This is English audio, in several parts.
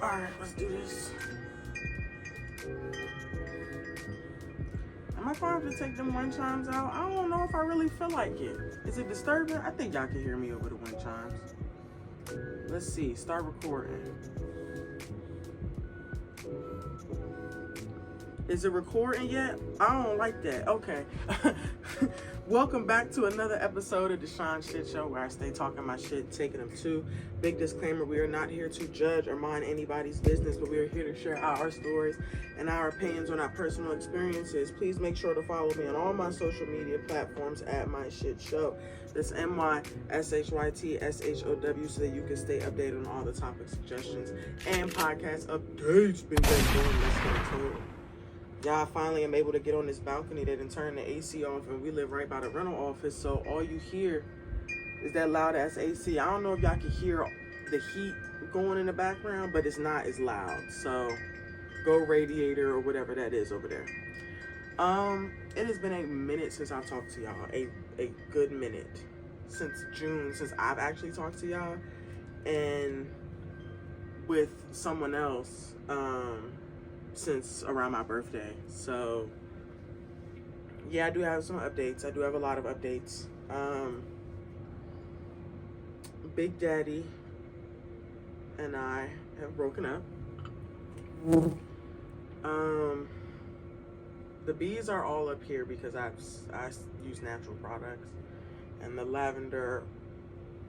Alright, let's do this. Am I going to have to take them wind chimes out? I don't know if I really feel like it. Is it disturbing? I think y'all can hear me over the wind chimes. Let's see. Start recording. Is it recording yet? I don't like that. Okay. Welcome back to another episode of the Sean Shit Show, where I stay talking my shit, taking them to. Big disclaimer, we are not here to judge or mind anybody's business, but we are here to share our stories and our opinions on our personal experiences. Please make sure to follow me on all my social media platforms at My Shit Show. That's MYSHYTSHOW, so that you can stay updated on all the topic suggestions and podcast updates. Been going, let's get into it. Y'all, finally am able to get on this balcony that done turned the AC off, and we live right by the rental office, so all you hear is that loud ass AC. I don't know if y'all can hear the heat going in the background, but it's not as loud. So go radiator or whatever that is over there. It has been a minute since I talked to y'all. A good minute. Since June, since I've actually talked to y'all, and with someone else, since around my birthday. So yeah, I do have some updates. I do have a lot of updates. Big Daddy and I have broken up. The bees are all up here because I use natural products, and the lavender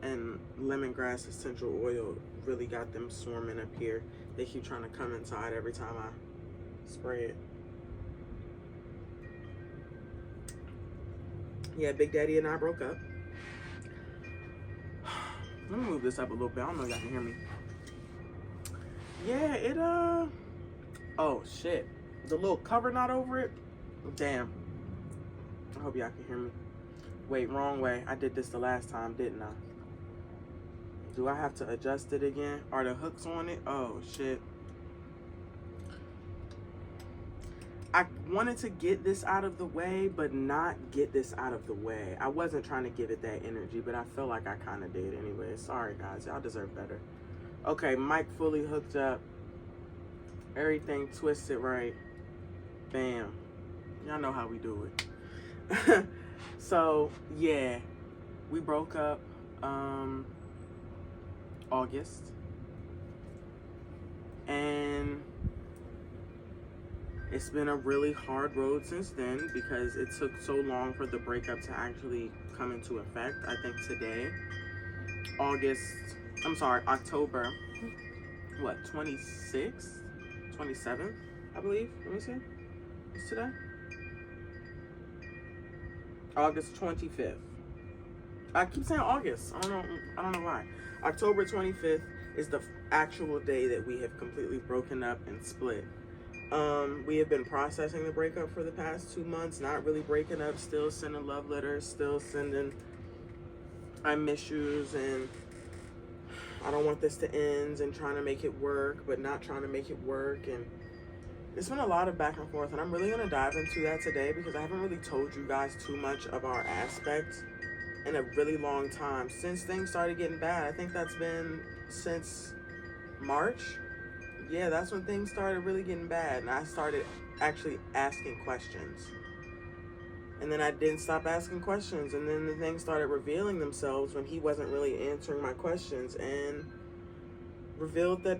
and lemongrass essential oil really got them swarming up here. They keep trying to come inside every time I spray it. Yeah, Big Daddy and I broke up. Let me move this up a little bit. I don't know if y'all can hear me. Yeah, oh shit. The little cover knot over it. Damn. I hope y'all can hear me. Wait, wrong way. I did this the last time, didn't I? Do I have to adjust it again? Are the hooks on it? Oh shit. I wanted to get this out of the way, but not get this out of the way. I wasn't trying to give it that energy, but I feel like I kind of did anyway. Sorry, guys. Y'all deserve better. Okay, mic fully hooked up. Everything twisted right. Bam. Y'all know how we do it. So, yeah. We broke up August. And it's been a really hard road since then because it took so long for the breakup to actually come into effect. I think today, October, what, 26th? 27th, I believe. Let me see. What's today? August 25th. I keep saying August. I don't know why. October 25th is the actual day that we have completely broken up and split. We have been processing the breakup for the past 2 months, not really breaking up, still sending love letters, still sending I miss yous and I don't want this to end, and trying to make it work, but not trying to make it work. And it's been a lot of back and forth, and I'm really going to dive into that today because I haven't really told you guys too much of our aspect in a really long time. Since things started getting bad, I think that's been since March. Yeah, that's when things started really getting bad, and I started actually asking questions. And then I didn't stop asking questions, and then the things started revealing themselves when he wasn't really answering my questions, and revealed that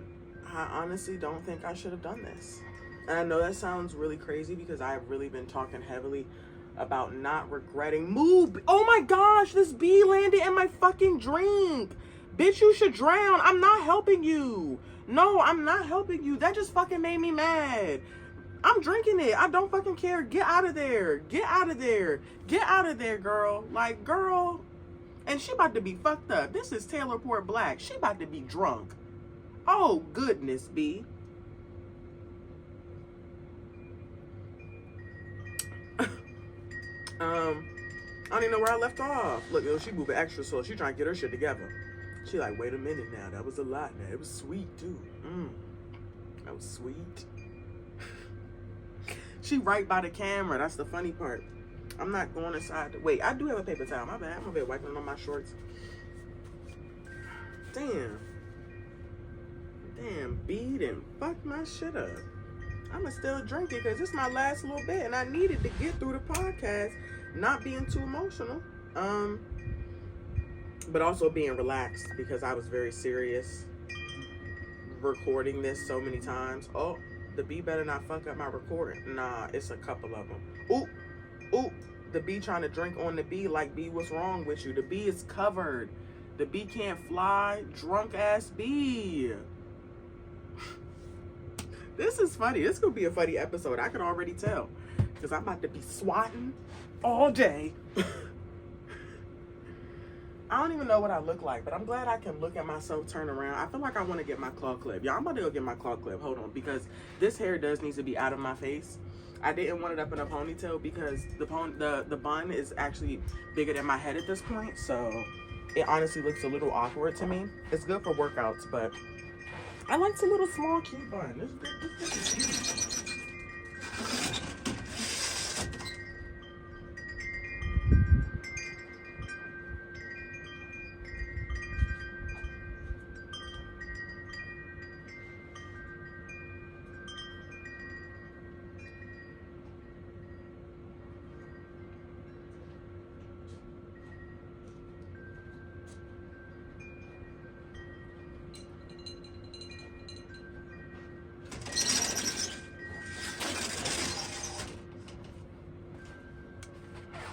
I honestly don't think I should have done this. And I know that sounds really crazy because I've really been talking heavily about not regretting. Move! Oh my gosh, this bee landed in my fucking drink. Bitch, you should drown. I'm not helping you. No, I'm not helping you. That just fucking made me mad. I'm drinking it. I don't fucking care. Get out of there. Get out of there. Get out of there, girl. Like, girl. And she about to be fucked up. This is Taylor Port Black. She about to be drunk. Oh, goodness, B. I don't even know where I left off. Look, yo, she moving extra slow. She trying to get her shit together. She like, wait a minute now. That was a lot now. It was sweet, too. That was sweet. She right by the camera. That's the funny part. I'm not going inside. Wait, I do have a paper towel. My bad. I'm gonna be wiping on my shorts. Damn. Damn, beat and fuck my shit up. I'ma still drink it because it's my last little bit, and I needed to get through the podcast, not being too emotional, but also being relaxed because I was very serious recording this so many times. Oh, the bee better not fuck up my recording. Nah, it's a couple of them. Ooh, the bee trying to drink on the bee like, bee, what's wrong with you? The bee is covered. The bee can't fly. Drunk ass bee. This is funny. This could be a funny episode. I can already tell because I'm about to be swatting all day. I don't even know what I look like, but I'm glad I can look at myself turn around. I feel like I want to get my claw clip. Y'all, I'm about to go get my claw clip. Hold on, because this hair does need to be out of my face. I didn't want it up in a ponytail because the bun is actually bigger than my head at this point, so it honestly looks a little awkward to me. It's good for workouts, but I like the little small cute bun. This is cute.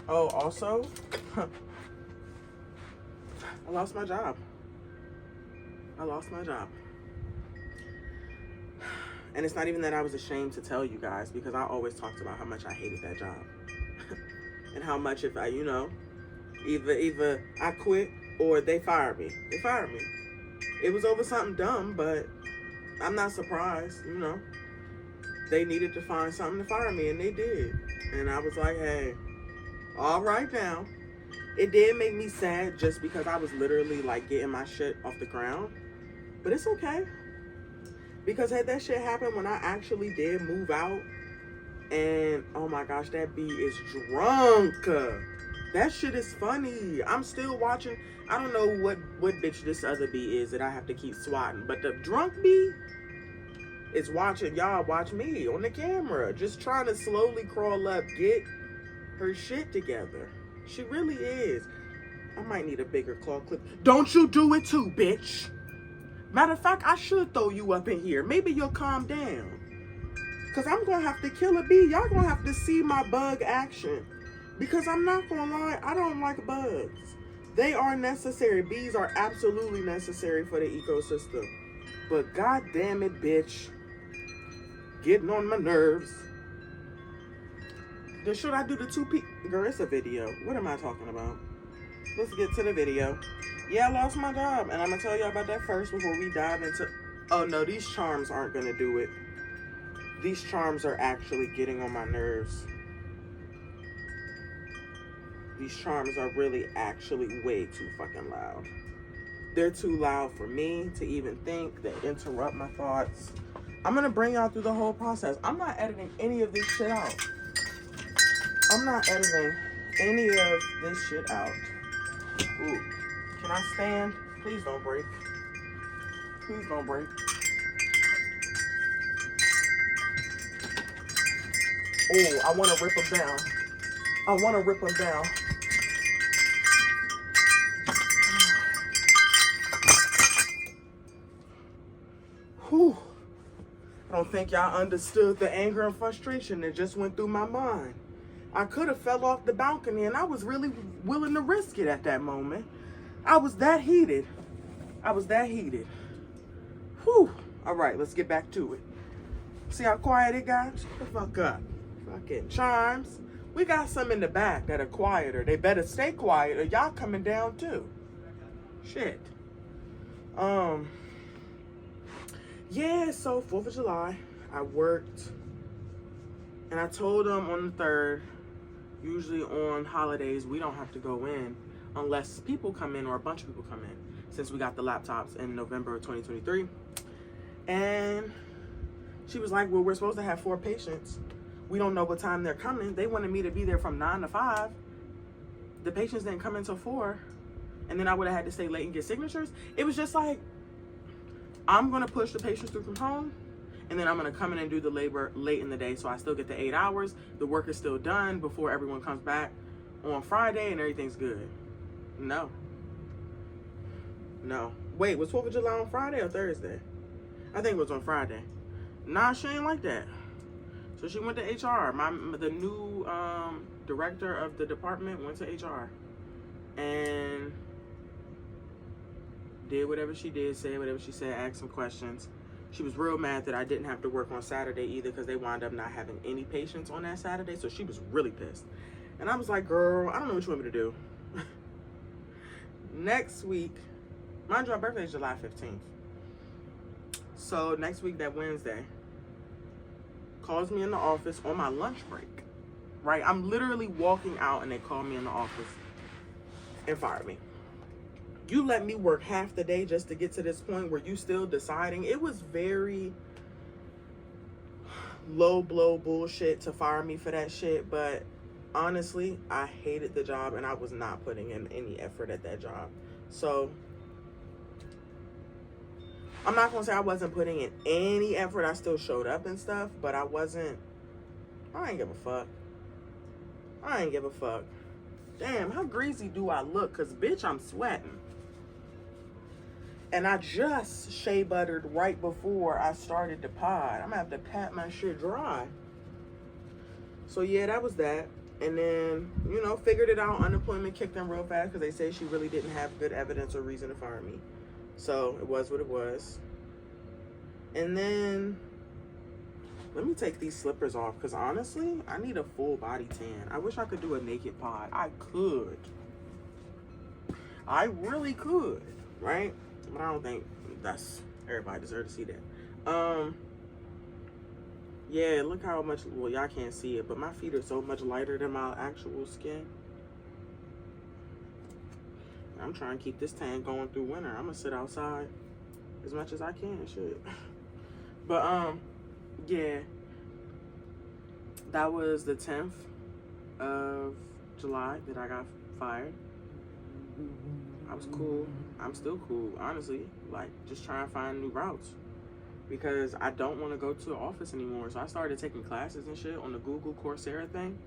Oh, also, I lost my job. And it's not even that I was ashamed to tell you guys, because I always talked about how much I hated that job. And how much if I, either I quit or they fired me. It was over something dumb, but I'm not surprised, They needed to find something to fire me, and they did. And I was like, hey, all right now. It did make me sad just because I was literally like getting my shit off the ground. But it's okay. Because had that shit happened when I actually did move out, and oh my gosh, that bee is drunk. That shit is funny. I'm still watching. I don't know what bitch this other bee is that I have to keep swatting. But the drunk bee is watching y'all watch me on the camera. Just trying to slowly crawl up, get her shit together. She really is. I might need a bigger claw clip. Don't you do it too, bitch. Matter of fact, I should throw you up in here. Maybe you'll calm down. Because I'm going to have to kill a bee. Y'all going to have to see my bug action. Because I'm not going to lie, I don't like bugs. They are necessary. Bees are absolutely necessary for the ecosystem. But god damn it, bitch. Getting on my nerves. Should I do the 2P? Girl, it's a video. What am I talking about? Let's get to the video. Yeah, I lost my job. And I'm going to tell y'all about that first before we dive into... Oh, no, these charms aren't going to do it. These charms are actually getting on my nerves. These charms are really actually way too fucking loud. They're too loud for me to even think. They interrupt my thoughts. I'm going to bring y'all through the whole process. I'm not editing any of this shit out. I'm not editing any of this shit out. Ooh. Can I stand? Please don't break. Please don't break. Oh, I want to rip them down. Whew. I don't think y'all understood the anger and frustration that just went through my mind. I could have fell off the balcony, and I was really willing to risk it at that moment. I was that heated. Whew. All right, let's get back to it. See how quiet it got? Shut the fuck up. Fucking charms. We got some in the back that are quieter. They better stay quiet or y'all coming down too. Shit. Yeah, so 4th of July, I worked, and I told them on the 3rd, usually on holidays, we don't have to go in unless people come in or a bunch of people come in, since we got the laptops in November of 2023. And she was like, well, we're supposed to have 4 patients. We don't know what time they're coming. They wanted me to be there from 9 to 5. The patients didn't come until 4. And then I would have had to stay late and get signatures. It was just like, I'm going to push the patients through from home, and then I'm going to come in and do the labor late in the day, so I still get the 8 hours. The work is still done before everyone comes back on Friday, and everything's good. No. Wait, was 4th of July on Friday or Thursday? I think it was on Friday. Nah, she ain't like that. So she went to HR. The new director of the department went to HR and did whatever she did, said whatever she said, asked some questions. She was real mad that I didn't have to work on Saturday either, because they wound up not having any patients on that Saturday. So she was really pissed. And I was like, girl, I don't know what you want me to do. Next week, mind you, our birthday is July 15th. So next week, that Wednesday, calls me in the office on my lunch break, right? I'm literally walking out and they call me in the office and fire me. You let me work half the day just to get to this point where you still deciding. It was very low blow bullshit to fire me for that shit, but honestly, I hated the job and I was not putting in any effort at that job. So I'm not gonna say I wasn't putting in any effort. I still showed up and stuff, but I ain't give a fuck. I ain't give a fuck. Damn, how greasy do I look? Cause bitch, I'm sweating. And I just shea buttered right before I started the pod. I'm gonna have to pat my shit dry. So yeah, that was that. And then, figured it out. Unemployment kicked in real fast because they say she really didn't have good evidence or reason to fire me. So it was what it was. And then, let me take these slippers off, because honestly, I need a full body tan. I wish I could do a naked pod. I could. I really could, right? But I don't think everybody deserves to see that. Yeah, look how much, well, y'all can't see it, but my feet are so much lighter than my actual skin. I'm trying to keep this tan going through winter. I'm gonna sit outside as much as I can, shit. But, yeah. That was the 10th of July that I got fired. I was cool. I'm still cool, honestly. Like, just trying to find new routes. Because I don't want to go to the office anymore. So I started taking classes and shit on the Google Coursera thing.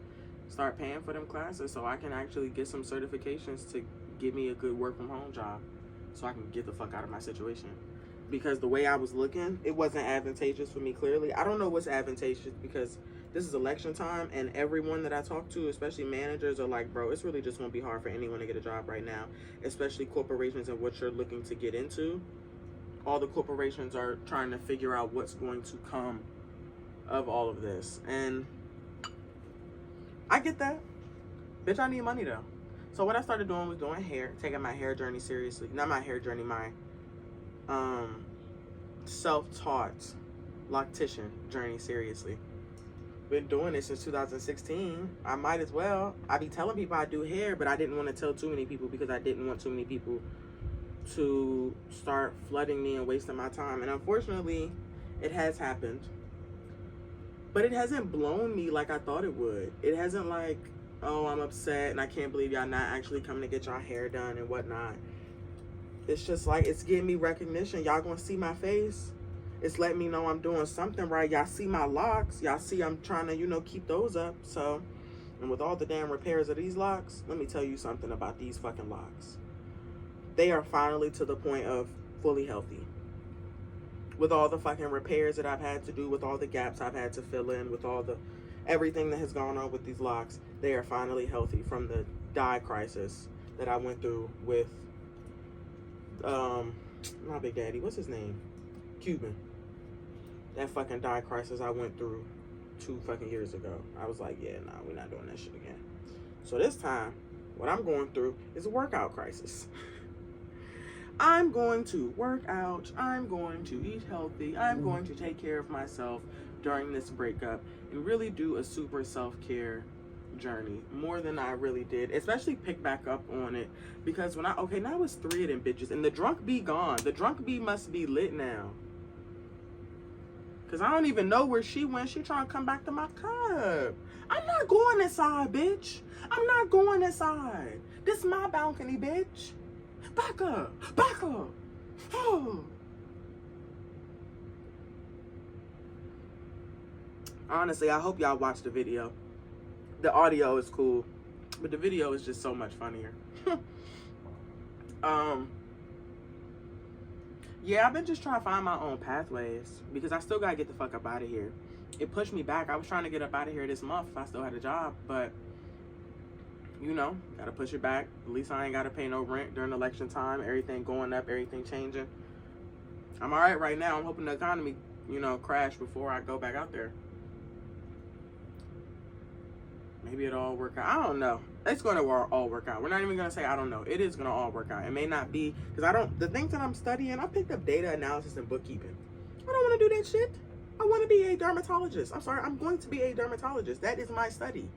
Start paying for them classes so I can actually get some certifications to give me a good work from home job. So I can get the fuck out of my situation. Because the way I was looking, it wasn't advantageous for me, clearly. I don't know what's advantageous, because this is election time, and everyone that I talk to, especially managers, are like, bro, it's really just going to be hard for anyone to get a job right now, especially corporations and what you're looking to get into. All the corporations are trying to figure out what's going to come of all of this. And I get that. Bitch, I need money, though. So what I started doing was doing hair, taking my hair journey seriously. Not my hair journey, my self-taught loctician journey seriously. Been doing this since 2016. I might as well. I be telling people I do hair, but I didn't want to tell too many people because I didn't want too many people to start flooding me and wasting my time. And unfortunately, it has happened. But it hasn't blown me like I thought it would. It hasn't like, oh, I'm upset and I can't believe y'all not actually coming to get y'all hair done and whatnot. It's just like, it's giving me recognition. Y'all gonna see my face. It's letting me know I'm doing something right. Y'all see my locks. Y'all see I'm trying to, keep those up. So, and with all the damn repairs of these locks, let me tell you something about these fucking locks. They are finally to the point of fully healthy. With all the fucking repairs that I've had to do, with all the gaps I've had to fill in, with all the everything that has gone on with these locks, they are finally healthy from the dye crisis that I went through with my big daddy, what's his name? Cuban. That fucking dye crisis I went through 2 fucking years ago. I was like, yeah, nah, we're not doing that shit again. So this time, what I'm going through is a workout crisis. I'm going to work out. I'm going to eat healthy. I'm going to take care of myself during this breakup and really do a super self-care journey, more than I really did, especially pick back up on it, because now it's 3 of them bitches and the drunk be gone. The drunk bee must be lit now, because I don't even know where she went. She trying to come back to my cup. I'm not going inside, bitch. I'm not going inside. This is my balcony, bitch. Back up. Back up. Oh. Honestly, I hope y'all watch the video. The audio is cool, but the video is just so much funnier. Yeah, I've been just trying to find my own pathways because I still gotta get the fuck up out of here. It pushed me back. I was trying to get up out of here this month if I still had a job, but you know, gotta push it back. At least I ain't gotta pay no rent during election time. Everything going up, everything changing. I'm all right now. I'm hoping the economy, you know, crash before I go back out there. Maybe it'll all work out. I don't know. It's going to all work out. We're not even going to say I don't know. It is going to all work out. It may not be, because the things that I'm studying, I picked up data analysis and bookkeeping. I don't want to do that shit. I want to be a dermatologist. I'm sorry. I'm going to be a dermatologist. That is my study.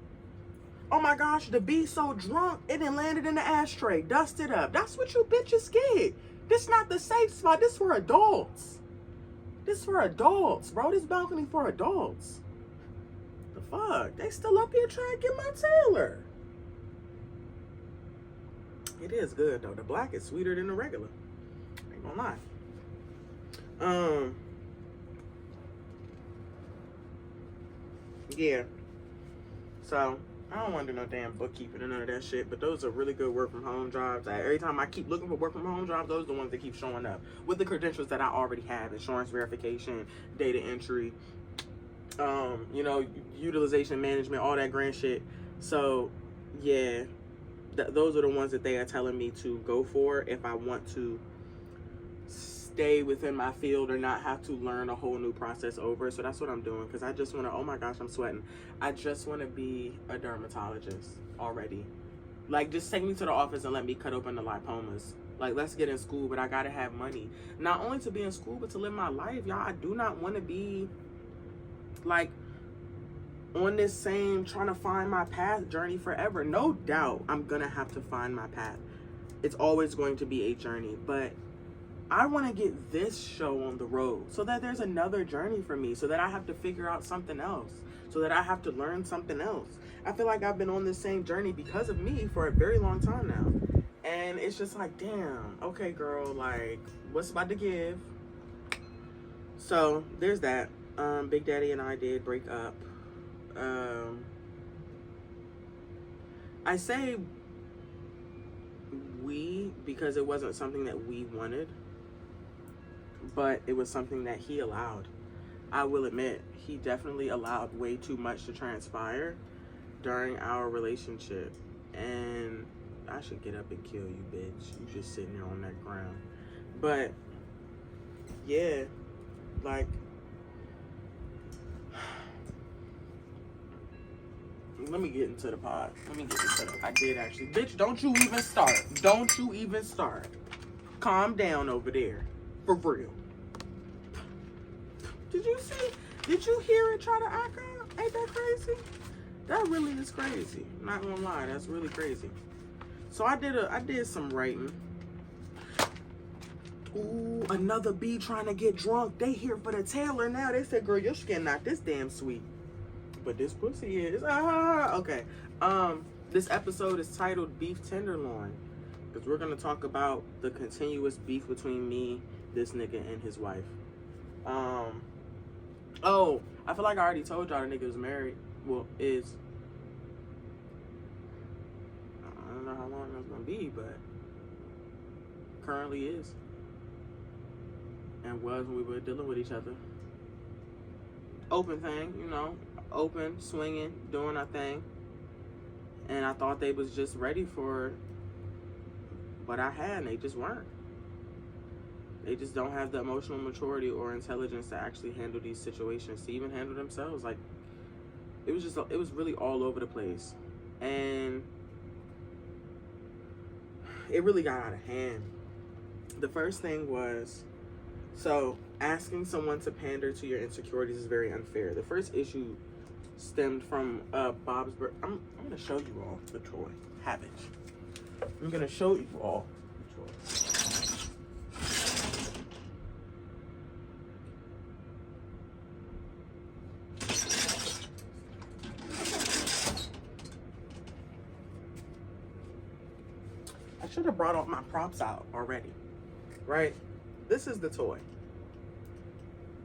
Oh my gosh, the bee so drunk, it done landed in the ashtray, dusted up. That's what you bitches get. This not the safe spot. This for adults. This for adults, bro. This balcony for adults. The fuck? They still up here trying to get my Taylor. It is good though. The black is sweeter than the regular. Ain't gonna lie. Yeah. So I don't want to do no damn bookkeeping and none of that shit, but those are really good work from home jobs. Every time I keep looking for work from home jobs, those are the ones that keep showing up with the credentials that I already have: insurance verification, data entry, you know, utilization management, all that grand shit. So yeah, those are the ones that they are telling me to go for if I want to stay within my field or not have to learn a whole new process over. So that's what I'm doing, because I just want to, oh my gosh, I'm sweating. I just want to be a dermatologist already. Like, just take me to the office and let me cut open the lipomas. Like, let's get in school, but I gotta have money. Not only to be in school, but to live my life, y'all. I do not want to be like on this same trying to find my path journey forever. No doubt I'm gonna have to find my path. It's always going to be a journey, but I want to get this show on the road so that there's another journey for me, so that I have to figure out something else, so that I have to learn something else. I feel like I've been on this same journey because of me for a very long time now. And it's just like, damn, okay, girl, like, what's about to give? So there's that. Big Daddy and I did break up. I say we because it wasn't something that we wanted, but it was something that he allowed. I will admit, he definitely allowed way too much to transpire during our relationship. And I should get up and kill you, bitch. You just sitting there on that ground. But yeah, like, let me get into the pod. I did actually. Bitch, don't you even start. Don't you even start. Calm down over there. For real. Did you see? Did you hear it try to act out? Ain't that crazy? That really is crazy. Not gonna lie, that's really crazy. So I did some writing. Ooh, another bee trying to get drunk. They here for the Taylor now. They said, girl, your skin not this damn sweet. But this pussy is. Okay. This episode is titled Beef Tenderloin, because we're gonna talk about the continuous beef between me, this nigga, and his wife. Oh, I feel like I already told y'all the nigga was married. Well, is. I don't know how long that's gonna be, but currently is. And was when we were dealing with each other. Open thing, you know. Open, swinging, doing our thing. And I thought they was just ready for what I had, and they just weren't. They just don't have the emotional maturity or intelligence to actually handle these situations, to even handle themselves. Like, it was really all over the place. And it really got out of hand. The first thing was, so asking someone to pander to your insecurities is very unfair. The first issue stemmed from Bob's birth. I'm gonna show you all the toy. Have it. I'm gonna show you all the toy. I should have brought all my props out already, right? This is the toy.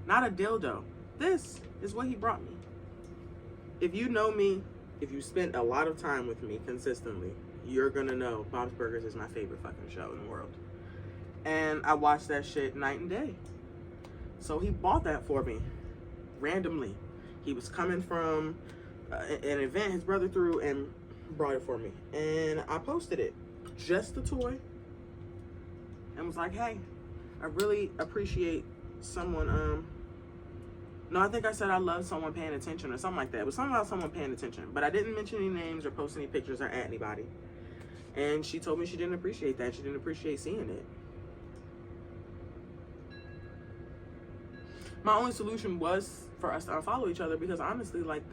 Not a dildo. This is what he brought me. if you know me, if you spent a lot of time with me consistently, you're gonna know Bob's Burgers is my favorite fucking show in the world. And I watch that shit night and day. So he bought that for me randomly. He was coming from an event his brother threw and brought it for me. And I posted it, just the toy, and was like, hey, I really appreciate someone, no, I think I said I love someone paying attention or something like that. It was something about someone paying attention, but I didn't mention any names or post any pictures or at anybody. And she told me she didn't appreciate that. She didn't appreciate seeing it. My only solution was for us to unfollow each other, because honestly, like,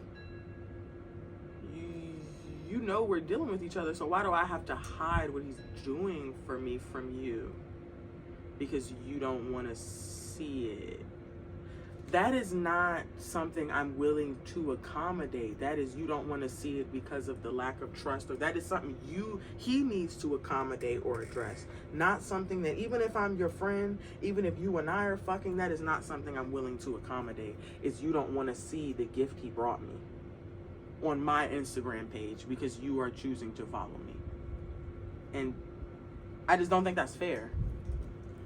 you know we're dealing with each other, so why do I have to hide what he's doing for me from you? Because you don't want to see it. That is not something I'm willing to accommodate. That is, you don't want to see it because of the lack of trust, or that is something he needs to accommodate or address. Not something that, even if I'm your friend, even if you and I are fucking, that is not something I'm willing to accommodate. Is you don't want to see the gift he brought me on my Instagram page because you are choosing to follow me. And I just don't think that's fair.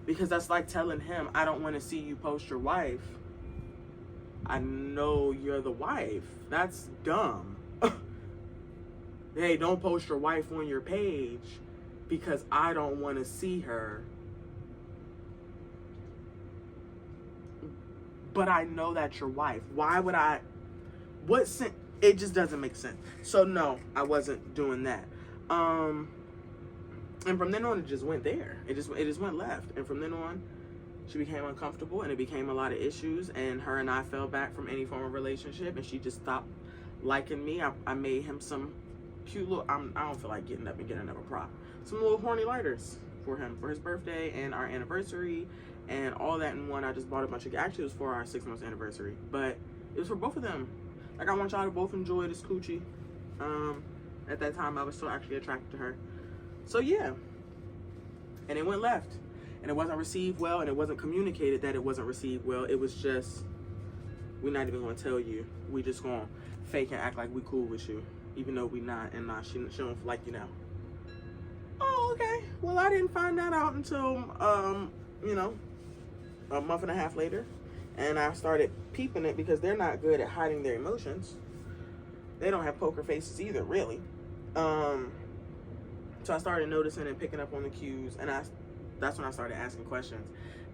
Because that's like telling him, I don't want to see you post your wife. I know you're the wife. That's dumb. Hey, don't post your wife on your page because I don't want to see her. But I know that's your wife. Why would I? What sense? It just doesn't make sense. So no, I wasn't doing that. And from then on, it just went there. It just went left. And from then on, she became uncomfortable, and it became a lot of issues, and her and I fell back from any form of relationship, and she just stopped liking me. I made him some cute little, I don't feel like getting up and getting another prop. Some little horny lighters for him for his birthday and our anniversary and all that in one. I just bought a bunch of, actually it was for our 6 months anniversary, but it was for both of them. Like, I want y'all to both enjoy this coochie. At that time, I was still actually attracted to her. So yeah, and it went left. And it wasn't received well, and it wasn't communicated that it wasn't received well. It was just, we're not even going to tell you. We just going to fake and act like we cool with you, even though we not. And she don't like you now. Oh, okay. Well, I didn't find that out until, you know, a month and a half later. And I started peeping it, because they're not good at hiding their emotions. They don't have poker faces either, really. So I started noticing and picking up on the cues, and that's when I started asking questions.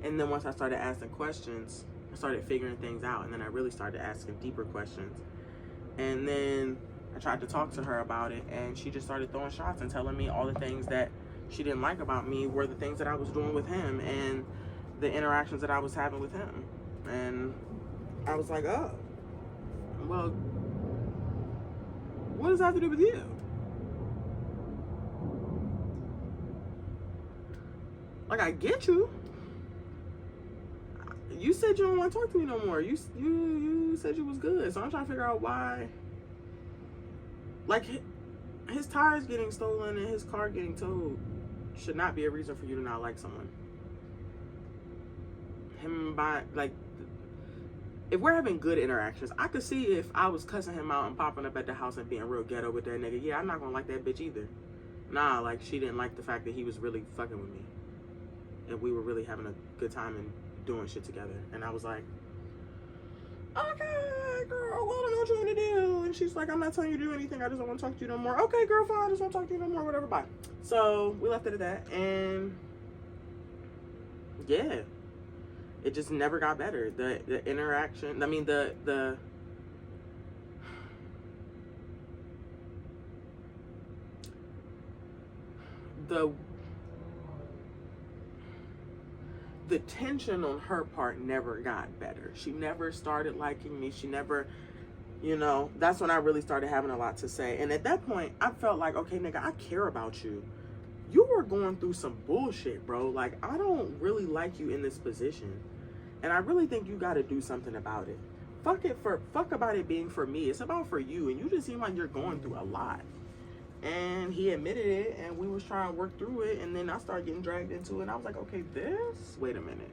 And then once I started asking questions, I started figuring things out. And then I really started asking deeper questions. And then I tried to talk to her about it, and she just started throwing shots and telling me all the things that she didn't like about me were the things that I was doing with him and the interactions that I was having with him. And I was like, oh, well, what does that have to do with you? Like, I get you. You said you don't want to talk to me no more. You said you was good. So I'm trying to figure out why. Like, his tires getting stolen and his car getting towed should not be a reason for you to not like someone. If we're having good interactions, I could see if I was cussing him out and popping up at the house and being real ghetto with that nigga. Yeah, I'm not gonna like that bitch either. Nah, like, she didn't like the fact that he was really fucking with me. And we were really having a good time and doing shit together. And I was like, okay, girl, what do I want you to do? And she's like, I'm not telling you to do anything. I just don't want to talk to you no more. Okay, girl, fine. I just don't talk to you no more. Whatever, bye. So we left it at that. And yeah, it just never got better. The interaction, I mean, the tension on her part never got better. She never started liking me. She never, you know, that's when I really started having a lot to say. And at that point, I felt like, okay, nigga, I care about you. You were going through some bullshit, bro. Like, I don't really like you in this position. And I really think you got to do something about it. Fuck about it being for me. It's about for you. And you just seem like you're going through a lot. And he admitted it, and we was trying to work through it, and then I started getting dragged into it, and I was like, okay, wait a minute.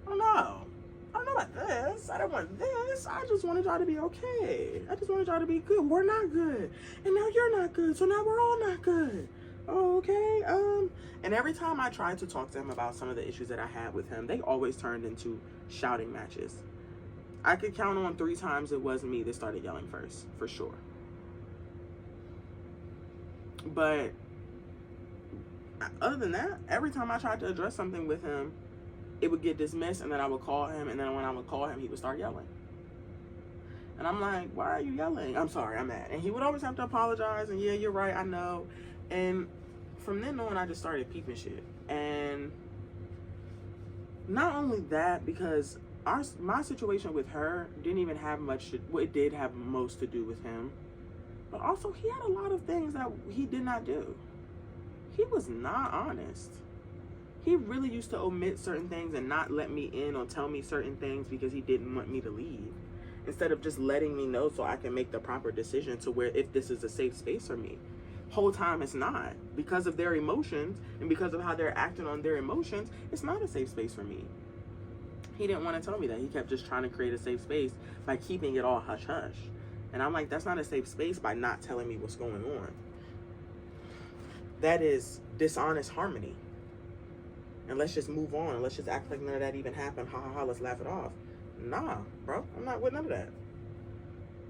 Oh no. I don't know about this. I don't want this. I just wanted y'all to be okay. I just wanted y'all to be good. We're not good. And now you're not good. So now we're all not good. Oh, okay. And every time I tried to talk to him about some of the issues that I had with him, they always turned into shouting matches. I could count on 3 times it was me that started yelling first, for sure. But other than that, every time I tried to address something with him, it would get dismissed, and then I would call him, and then when I would call him, he would start yelling. And I'm like, why are you yelling? I'm sorry, I'm mad. And he would always have to apologize, and yeah, you're right, I know. And from then on, I just started peeping shit. And not only that, because my situation with her didn't even have much, well, it did have most to do with him, but also he had a lot of things that he did not do. He was not honest. He really used to omit certain things and not let me in or tell me certain things because he didn't want me to leave, instead of just letting me know so I can make the proper decision to where if this is a safe space for me. Whole time it's not. Because of their emotions and because of how they're acting on their emotions, it's not a safe space for me. He didn't want to tell me that. He kept just trying to create a safe space by keeping it all hush hush. And I'm like, that's not a safe space by not telling me what's going on. That is dishonest harmony. And let's just move on. And let's just act like none of that even happened. Ha ha ha, let's laugh it off. Nah, bro, I'm not with none of that.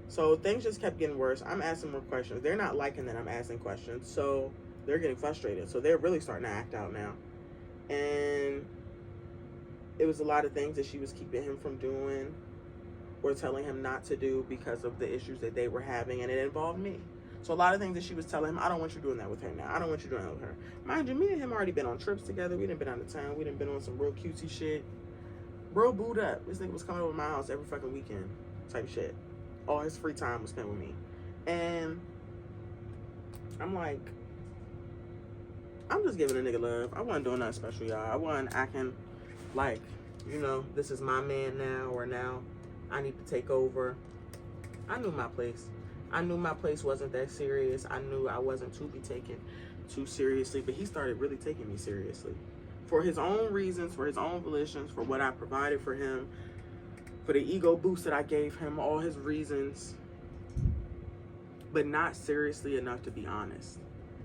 So things just kept getting worse. I'm asking more questions. They're not liking that I'm asking questions. So they're getting frustrated. So they're really starting to act out now. And it was a lot of things that she was keeping him from doing or telling him not to do because of the issues that they were having. And it involved me. So a lot of things that she was telling him, I don't want you doing that with her now. I don't want you doing that with her. Mind you, me and him already been on trips together. We done been out of town. We done been on some real cutesy shit. Bro booed up. This nigga was coming over to my house every fucking weekend type shit. All his free time was spent with me. And I'm like, I'm just giving a nigga love. I wasn't doing nothing special, y'all. I wasn't acting like, you know, this is my man now, or now I need to take over. I knew my place. I knew my place wasn't that serious. I knew I wasn't to be taken too seriously, but he started really taking me seriously. For his own reasons, for his own volitions, for what I provided for him, for the ego boost that I gave him, all his reasons, but not seriously enough to be honest.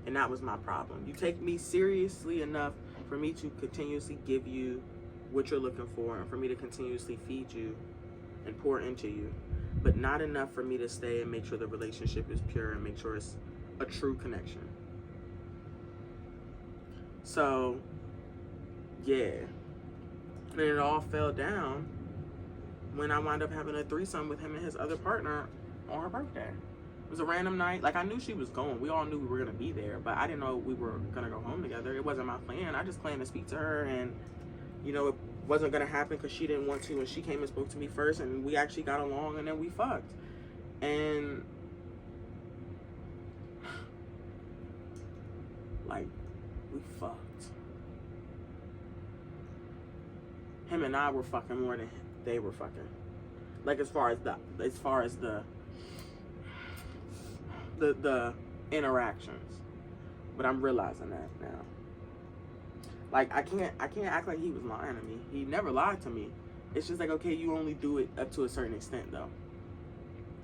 And that was my problem. You take me seriously enough for me to continuously give you what you're looking for and for me to continuously feed you and pour into you, but not enough for me to stay and make sure the relationship is pure and make sure it's a true connection. So, yeah. And it all fell down when I wound up having a threesome with him and his other partner on her birthday. It was a random night. Like, I knew she was going. We all knew we were going to be there, but I didn't know we were going to go home together. It wasn't my plan. I just planned to speak to her, and, you know, it wasn't going to happen because she didn't want to, and she came and spoke to me first, and we actually got along, and then we fucked. And, like, we fucked. Him and I were fucking more than they were fucking. Like, as far as the interactions. But I'm realizing that now. Like, I can't act like he was lying to me. He never lied to me. It's just like, okay, you only do it up to a certain extent, though.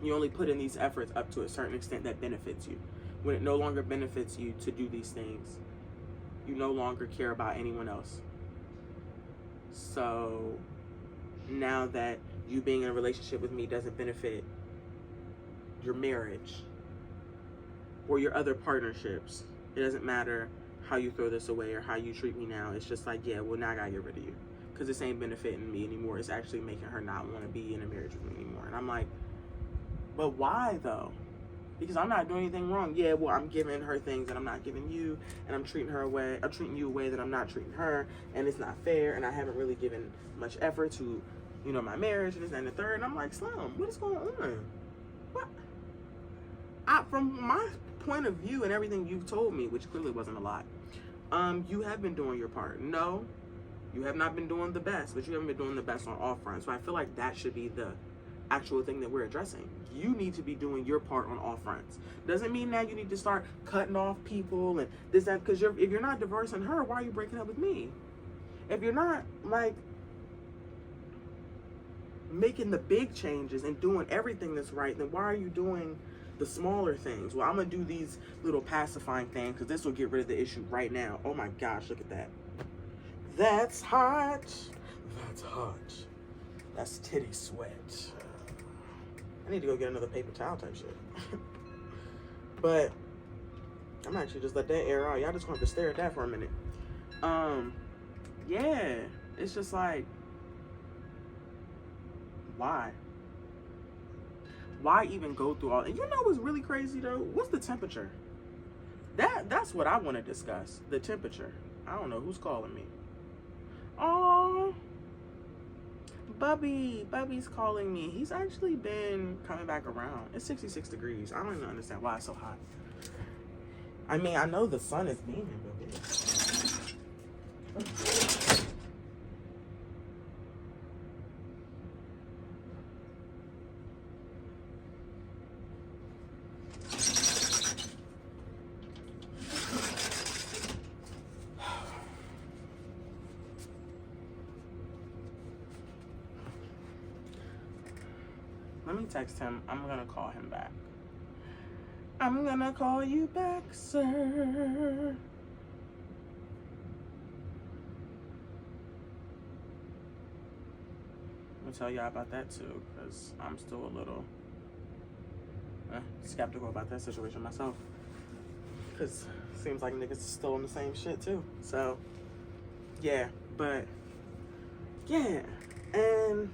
You only put in these efforts up to a certain extent that benefits you. When it no longer benefits you to do these things, you no longer care about anyone else. So now that you being in a relationship with me doesn't benefit your marriage or your other partnerships, it doesn't matter how you throw this away or how you treat me now. It's just like, yeah, well, now I gotta get rid of you because this ain't benefiting me anymore. It's actually making her not want to be in a marriage with me anymore. And I'm like, but why though? Because I'm not doing anything wrong. Yeah, well, I'm giving her things that I'm not giving you, and I'm treating you a way that I'm not treating her, and it's not fair, and I haven't really given much effort to, you know, my marriage, and this and the third. And I'm like, Slim, what is going on? What? From my point of view and everything you've told me, which clearly wasn't a lot, you have been doing your part. No, you have not been doing the best, but you haven't been doing the best on all fronts. So I feel like that should be the actual thing that we're addressing. You need to be doing your part on all fronts. Doesn't mean now you need to start cutting off people and this, that, because if you're not divorcing her, why are you breaking up with me? If you're not, like, making the big changes and doing everything that's right, then why are you doing the smaller things? Well, I'm gonna do these little pacifying things because this will get rid of the issue right now. Oh my gosh, look at that. That's hot. That's hot. That's titty sweat. I need to go get another paper towel type shit. But I'm actually just let that air out. Y'all just gonna have to stare at that for a minute. Yeah, it's just like, why? Why even go through all? And you know what's really crazy though? What's the temperature? That's what I want to discuss. The temperature. I don't know who's calling me. Oh, Bubby's calling me. He's actually been coming back around. It's 66 degrees. I don't even understand why it's so hot. I mean, I know the sun is beaming, but let me text him. I'm gonna call him back. I'm gonna call you back, sir. I'm gonna tell y'all about that too, because I'm still a little skeptical about that situation myself. Because it seems like niggas still on the same shit too. So, yeah, but, yeah. And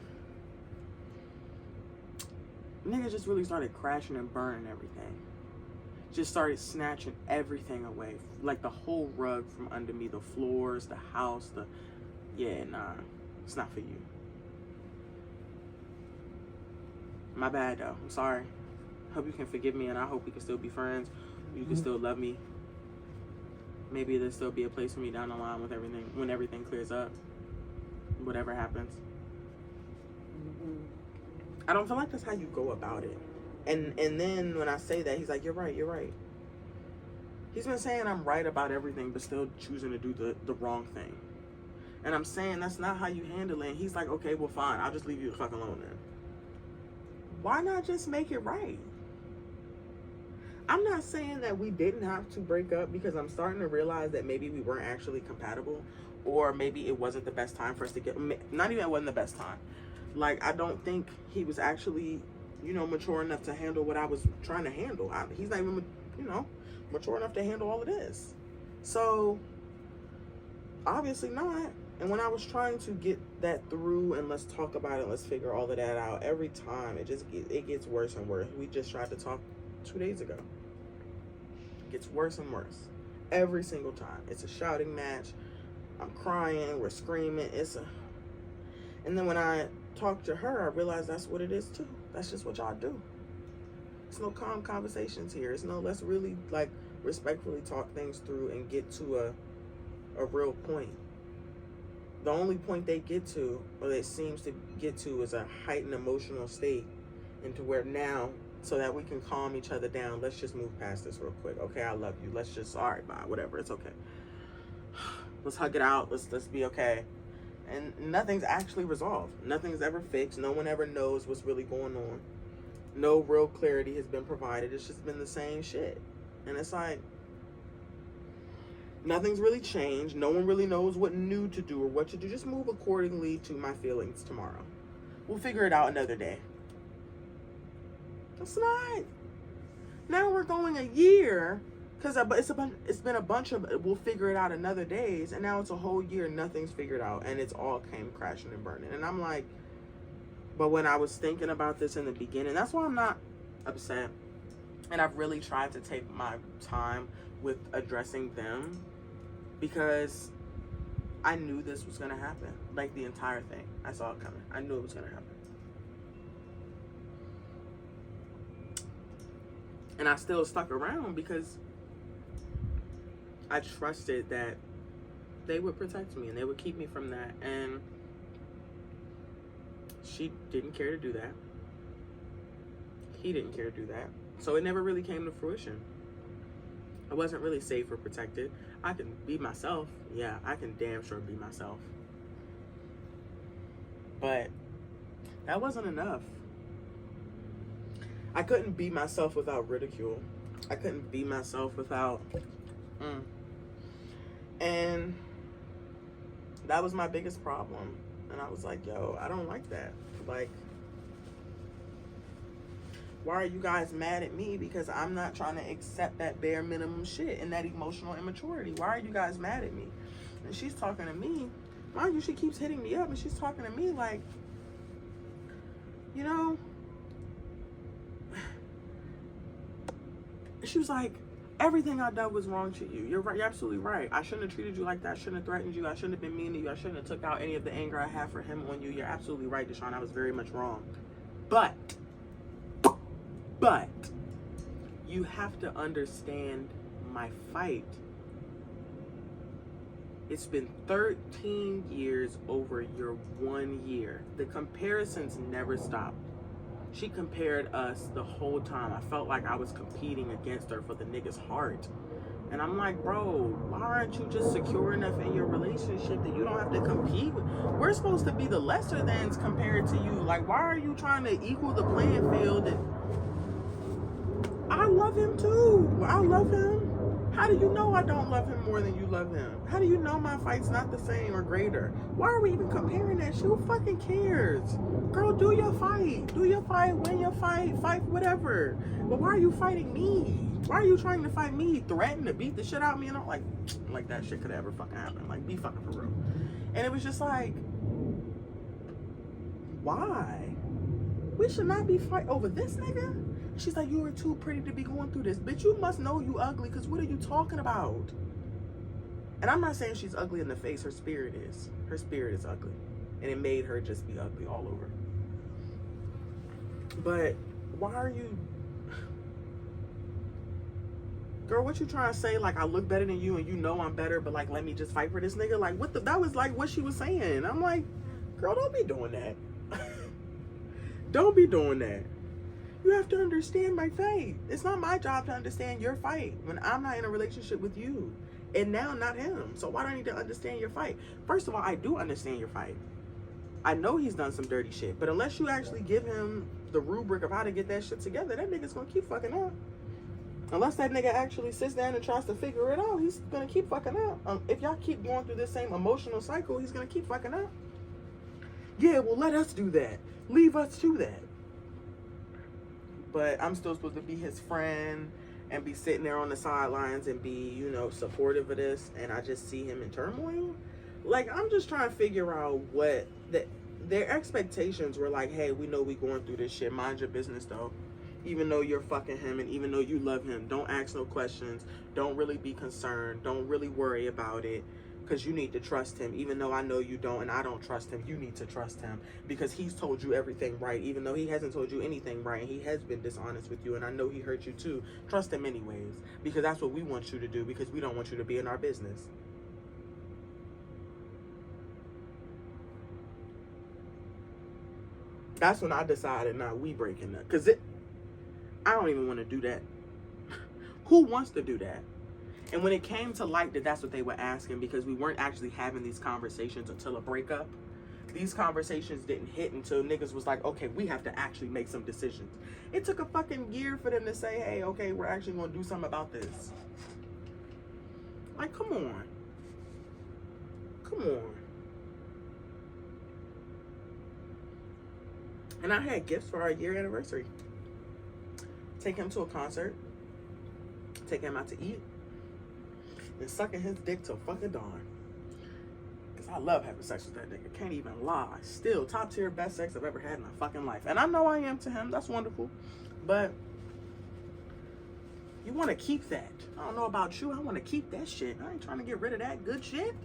niggas just really started crashing and burning everything. Just started snatching everything away. Like the whole rug from under me, the floors, the house, yeah, nah, it's not for you. My bad though, I'm sorry. Hope you can forgive me and I hope we can still be friends. You can still love me. Maybe there'll still be a place for me down the line with everything, when everything clears up. Whatever happens. I don't feel like that's how you go about it. And then when I say that, he's like, you're right. He's been saying I'm right about everything, but still choosing to do the wrong thing. And I'm saying that's not how you handle it. And he's like, okay, well, fine. I'll just leave you the fuck alone then. Why not just make it right? I'm not saying that we didn't have to break up, because I'm starting to realize that maybe we weren't actually compatible, or maybe it wasn't the best time for us to get, not even it wasn't the best time. Like, I don't think he was actually, mature enough to handle what I was trying to handle. He's not even, mature enough to handle all of this. So, obviously not. And when I was trying to get that through and let's talk about it, let's figure all of that out, every time it gets worse and worse. We just tried to talk 2 days ago. It gets worse and worse. Every single time. It's a shouting match. I'm crying. We're screaming. And then when I talk to her, I realize that's what it is too. That's just what y'all do. It's no calm conversations here. It's no, let's really respectfully talk things through and get to a real point. The only point they get to, or it seems to get to, is a heightened emotional state, into where now, so that we can calm each other down, let's just move past this real quick. Okay, I love you. Let's just, all right, bye, whatever, it's okay. Let's hug it out. Let's be okay. And nothing's actually resolved. Nothing's ever fixed. No one ever knows what's really going on. No real clarity has been provided. It's just been the same shit. And it's like, nothing's really changed. No one really knows what new to do or what to do. Just move accordingly to my feelings tomorrow. We'll figure it out another day. It's not. Now we're going a year, because it's been a bunch of we'll figure it out another days, and now it's a whole year, nothing's figured out, and it's all came crashing and burning. And I'm like, but when I was thinking about this in the beginning, that's why I'm not upset. And I've really tried to take my time with addressing them, because I knew this was going to happen. Like, the entire thing. I saw it coming. I knew it was going to happen. And I still stuck around because I trusted that they would protect me and they would keep me from that. And she didn't care to do that. He didn't care to do that. So it never really came to fruition. I wasn't really safe or protected. I can be myself. Yeah, I can damn sure be myself. But That wasn't enough. I couldn't be myself without ridicule. I couldn't be myself without... And that was my biggest problem. And I was like, yo, I don't like that. Like, why are you guys mad at me? Because I'm not trying to accept that bare minimum shit and that emotional immaturity. Why are you guys mad at me? And she's talking to me. Mind you, she keeps hitting me up and she's talking to me like, you know, she was like, everything I done was wrong to you. You're right. You're absolutely right. I shouldn't have treated you like that. I shouldn't have threatened you. I shouldn't have been mean to you. I shouldn't have took out any of the anger I have for him on you. You're absolutely right, Deshaun. I was very much wrong. But you have to understand my fight. It's been 13 years over your 1 year. The comparisons never stopped. She compared us the whole time. I felt like I was competing against her for the nigga's heart. And I'm like, bro, why aren't you just secure enough in your relationship that you don't have to compete with? We're supposed to be the lesser thans compared to you. Like, why are you trying to equal the playing field? I love him too. I love him. How do you know I don't love him more than you love him? How do you know my fight's not the same or greater? Why are we even comparing that shit? Who fucking cares? Girl, do your fight. Do your fight, win your fight, fight whatever. But why are you fighting me? Why are you trying to fight me? Threaten to beat the shit out of me? And I'm like that shit could ever fucking happen. Like, be fucking for real. And it was just like, why? We should not be fighting over this nigga. She's like, you are too pretty to be going through this. Bitch, you must know you ugly, because what are you talking about? And I'm not saying she's ugly in the face. Her spirit is. Her spirit is ugly. And it made her just be ugly all over. But why are you... Girl, what you trying to say? Like, I look better than you and you know I'm better, but like, let me just fight for this nigga? Like, what the... That was like what she was saying. I'm like, girl, don't be doing that. Don't be doing that. You have to understand my fight. It's not my job to understand your fight when I'm not in a relationship with you. And now not him. So why do I need to understand your fight? First of all, I do understand your fight. I know he's done some dirty shit. But unless you actually give him the rubric of how to get that shit together, that nigga's gonna keep fucking up. Unless that nigga actually sits down and tries to figure it out, he's gonna keep fucking up. If y'all keep going through this same emotional cycle, he's gonna keep fucking up. Yeah, well, let us do that. Leave us do that. But I'm still supposed to be his friend and be sitting there on the sidelines and be, you know, supportive of this, and I just see him in turmoil. Like, I'm just trying to figure out what their expectations were. Like, hey, we know we going through this shit. Mind your business, though. Even though you're fucking him and even though you love him, don't ask no questions. Don't really be concerned. Don't really worry about it. Because you need to trust him. Even though I know you don't and I don't trust him, you need to trust him. Because he's told you everything right. Even though he hasn't told you anything right. And he has been dishonest with you. And I know he hurt you too. Trust him anyways. Because that's what we want you to do. Because we don't want you to be in our business. That's when I decided, nah, we breaking up. Because I don't even want to do that. Who wants to do that? And when it came to light that that's what they were asking, because we weren't actually having these conversations until a breakup, these conversations didn't hit until niggas was like, okay, we have to actually make some decisions. It took a fucking year for them to say, hey, okay, we're actually going to do something about this. Like, come on. Come on. And I had gifts for our year anniversary. Take him to a concert. Take him out to eat. And sucking his dick till fucking dawn. Because I love having sex with that nigga. Can't even lie. Still, top tier best sex I've ever had in my fucking life. And I know I am to him. That's wonderful. But you want to keep that. I don't know about you. I want to keep that shit. I ain't trying to get rid of that good shit.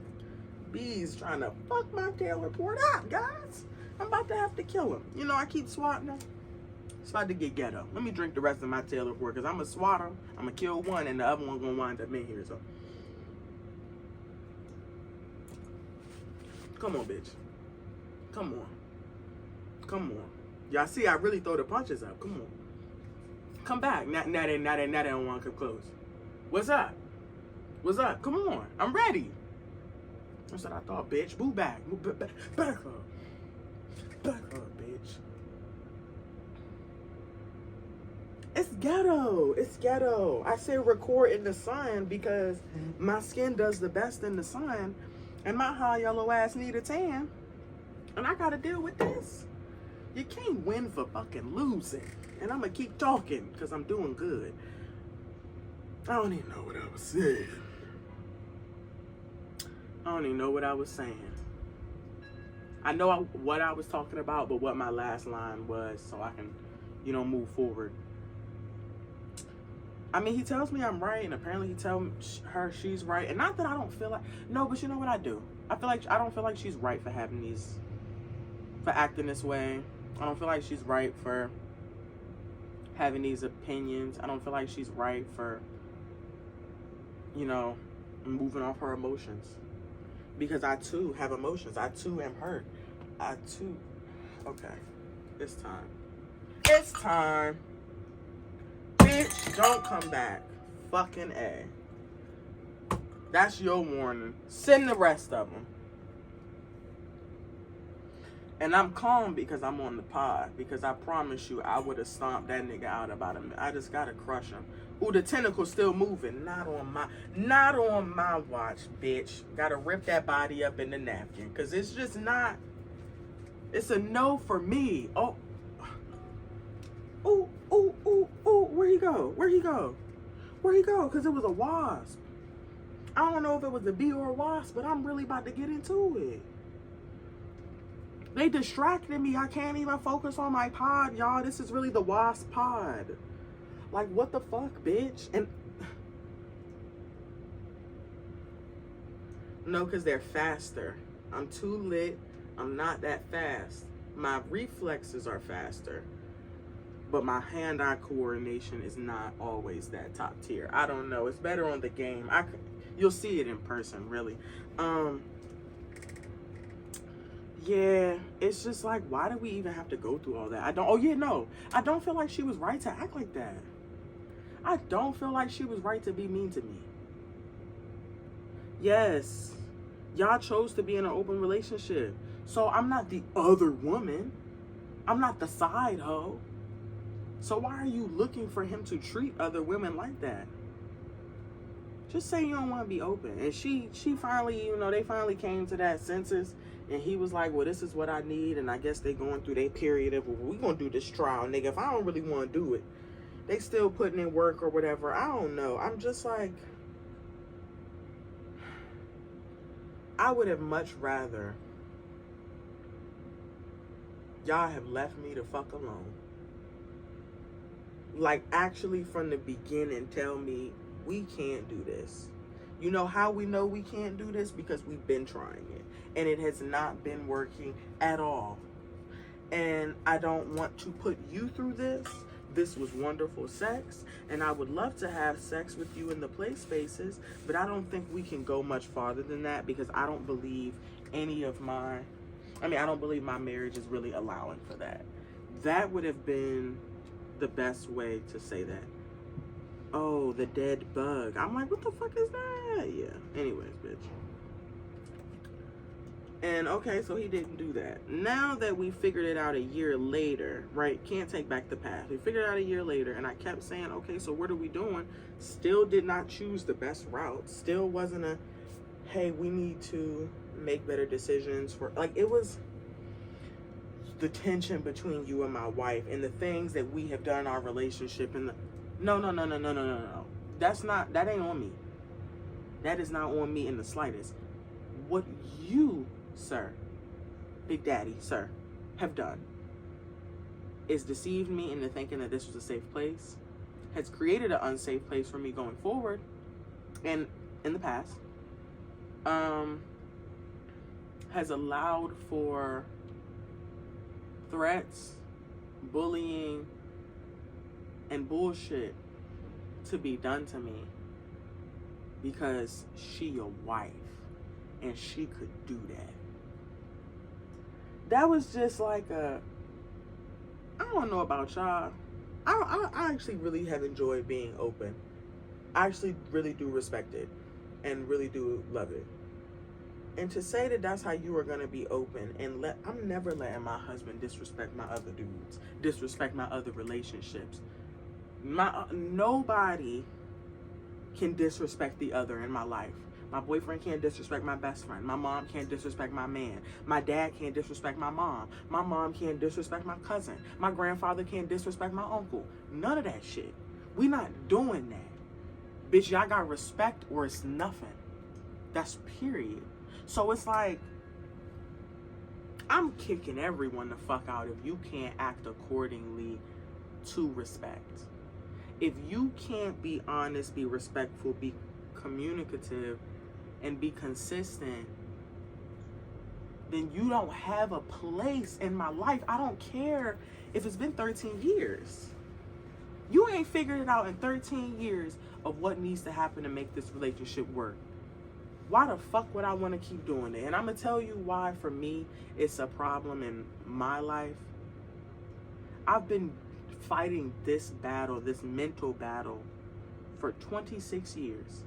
B's trying to fuck my tail report up, guys. I'm about to have to kill him. You know, I keep swatting him. It's about to get ghetto. Let me drink the rest of my tail report. Because I'm going to swat him. I'm going to kill one. And the other one's going to wind up in here. So. Come on, bitch. Come on. Come on. Y'all see, I really throw the punches up. Come on. Come back. Now they don't want to come close. What's up? What's up? Come on. I'm ready. That's what I thought, bitch. Move back. Move back. Back up. Back up, bitch. ghetto. It's ghetto. I say record in the sun because my skin does the best in the sun, and my high yellow ass need a tan, and I gotta deal with this. You can't win for fucking losing. And I'm gonna keep talking because I'm doing good. I don't even know what I was saying. I don't even know what I was saying. I know what I was talking about, but what my last line was, so I can, move forward. I mean, he tells me I'm right, and apparently he tells her she's right. And not that I don't feel like, no, but you know what I do? I don't feel like she's right for for acting this way. I don't feel like she's right for having these opinions. I don't feel like she's right for, moving off her emotions. Because I too have emotions. I too am hurt. Okay. It's time. It's time. Bitch, don't come back. Fucking A. That's your warning. Send the rest of them. And I'm calm because I'm on the pod. Because I promise you, I would have stomped that nigga out about a minute. I just gotta crush him. Ooh, the tentacle's still moving. Not on my watch, bitch. Gotta rip that body up in the napkin. Because it's just not. It's a no for me. Oh. Ooh. Where'd he go? Where'd he go? Because it was a wasp. I don't know if it was a bee or a wasp, but I'm really about to get into it. They distracted me. I can't even focus on my pod, y'all. This is really the wasp pod. Like, what the fuck, bitch? And no, because they're faster. I'm too lit. I'm not that fast. My reflexes are faster. But my hand-eye coordination is not always that top tier. I don't know. It's better on the game. You'll see it in person, really. Yeah, it's just like, why do we even have to go through all that? I don't feel like she was right to act like that. I don't feel like she was right to be mean to me. Yes, y'all chose to be in an open relationship. So I'm not the other woman. I'm not the side hoe. So why are you looking for him to treat other women like that? Just say you don't want to be open. And she finally, they finally came to that census. And he was like, well, this is what I need. And I guess they going through their period of, well, we going to do this trial, nigga. If I don't really want to do it, they still putting in work or whatever. I don't know. I'm just like, I would have much rather y'all have left me the fuck alone. Like, actually from the beginning tell me we can't do this. You know how we know we can't do this? Because we've been trying it. And it has not been working at all. And I don't want to put you through this. This was wonderful sex. And I would love to have sex with you in the play spaces. But I don't think we can go much farther than that. Because I don't believe I don't believe my marriage is really allowing for that. That would have been the best way to say that. Oh, the dead bug. I'm like, what the fuck is that? Yeah. Anyways, bitch. And okay, so he didn't do that. Now that we figured it out a year later, right? Can't take back the past. We figured it out a year later, and I kept saying, okay, so what are we doing? Still did not choose the best route. Still wasn't hey, we need to make better decisions for, like, it was the tension between you and my wife and the things that we have done in our relationship and no. That ain't on me. That is not on me in the slightest. What you, sir, Big Daddy, sir, have done is deceived me into thinking that this was a safe place, has created an unsafe place for me going forward, and in the past, has allowed for threats, bullying, and bullshit to be done to me because she your wife and she could do that. That was just like I don't know about y'all. I actually really have enjoyed being open. I actually really do respect it and really do love it. And to say that that's how you are going to be open and I'm never letting my husband disrespect my other dudes, disrespect my other relationships. Nobody can disrespect the other in my life. My boyfriend can't disrespect my best friend. My mom can't disrespect my man. My dad can't disrespect my mom. My mom can't disrespect my cousin. My grandfather can't disrespect my uncle. None of that shit. We not doing that. Bitch, y'all got respect or it's nothing. That's period. So it's like, I'm kicking everyone the fuck out if you can't act accordingly to respect. If you can't be honest, be respectful, be communicative, and be consistent, then you don't have a place in my life. I don't care if it's been 13 years. You ain't figured it out in 13 years of what needs to happen to make this relationship work. Why the fuck would I want to keep doing it? And I'm going to tell you why, for me, it's a problem in my life. I've been fighting this battle, this mental battle, for 26 years.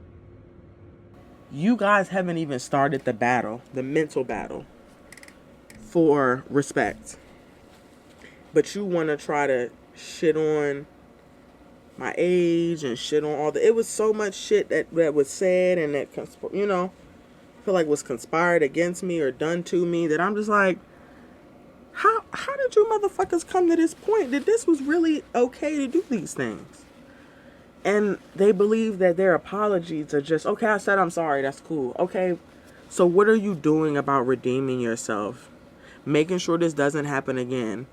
You guys haven't even started the battle, the mental battle for respect. But you want to try to shit on my age and shit on all the... It was so much shit that was said and that, you know, I feel like was conspired against me or done to me, that I'm just like, how did you motherfuckers come to this point that this was really okay to do these things? And they believe that their apologies are just, okay, I said I'm sorry, that's cool. Okay, so what are you doing about redeeming yourself? Making sure this doesn't happen again.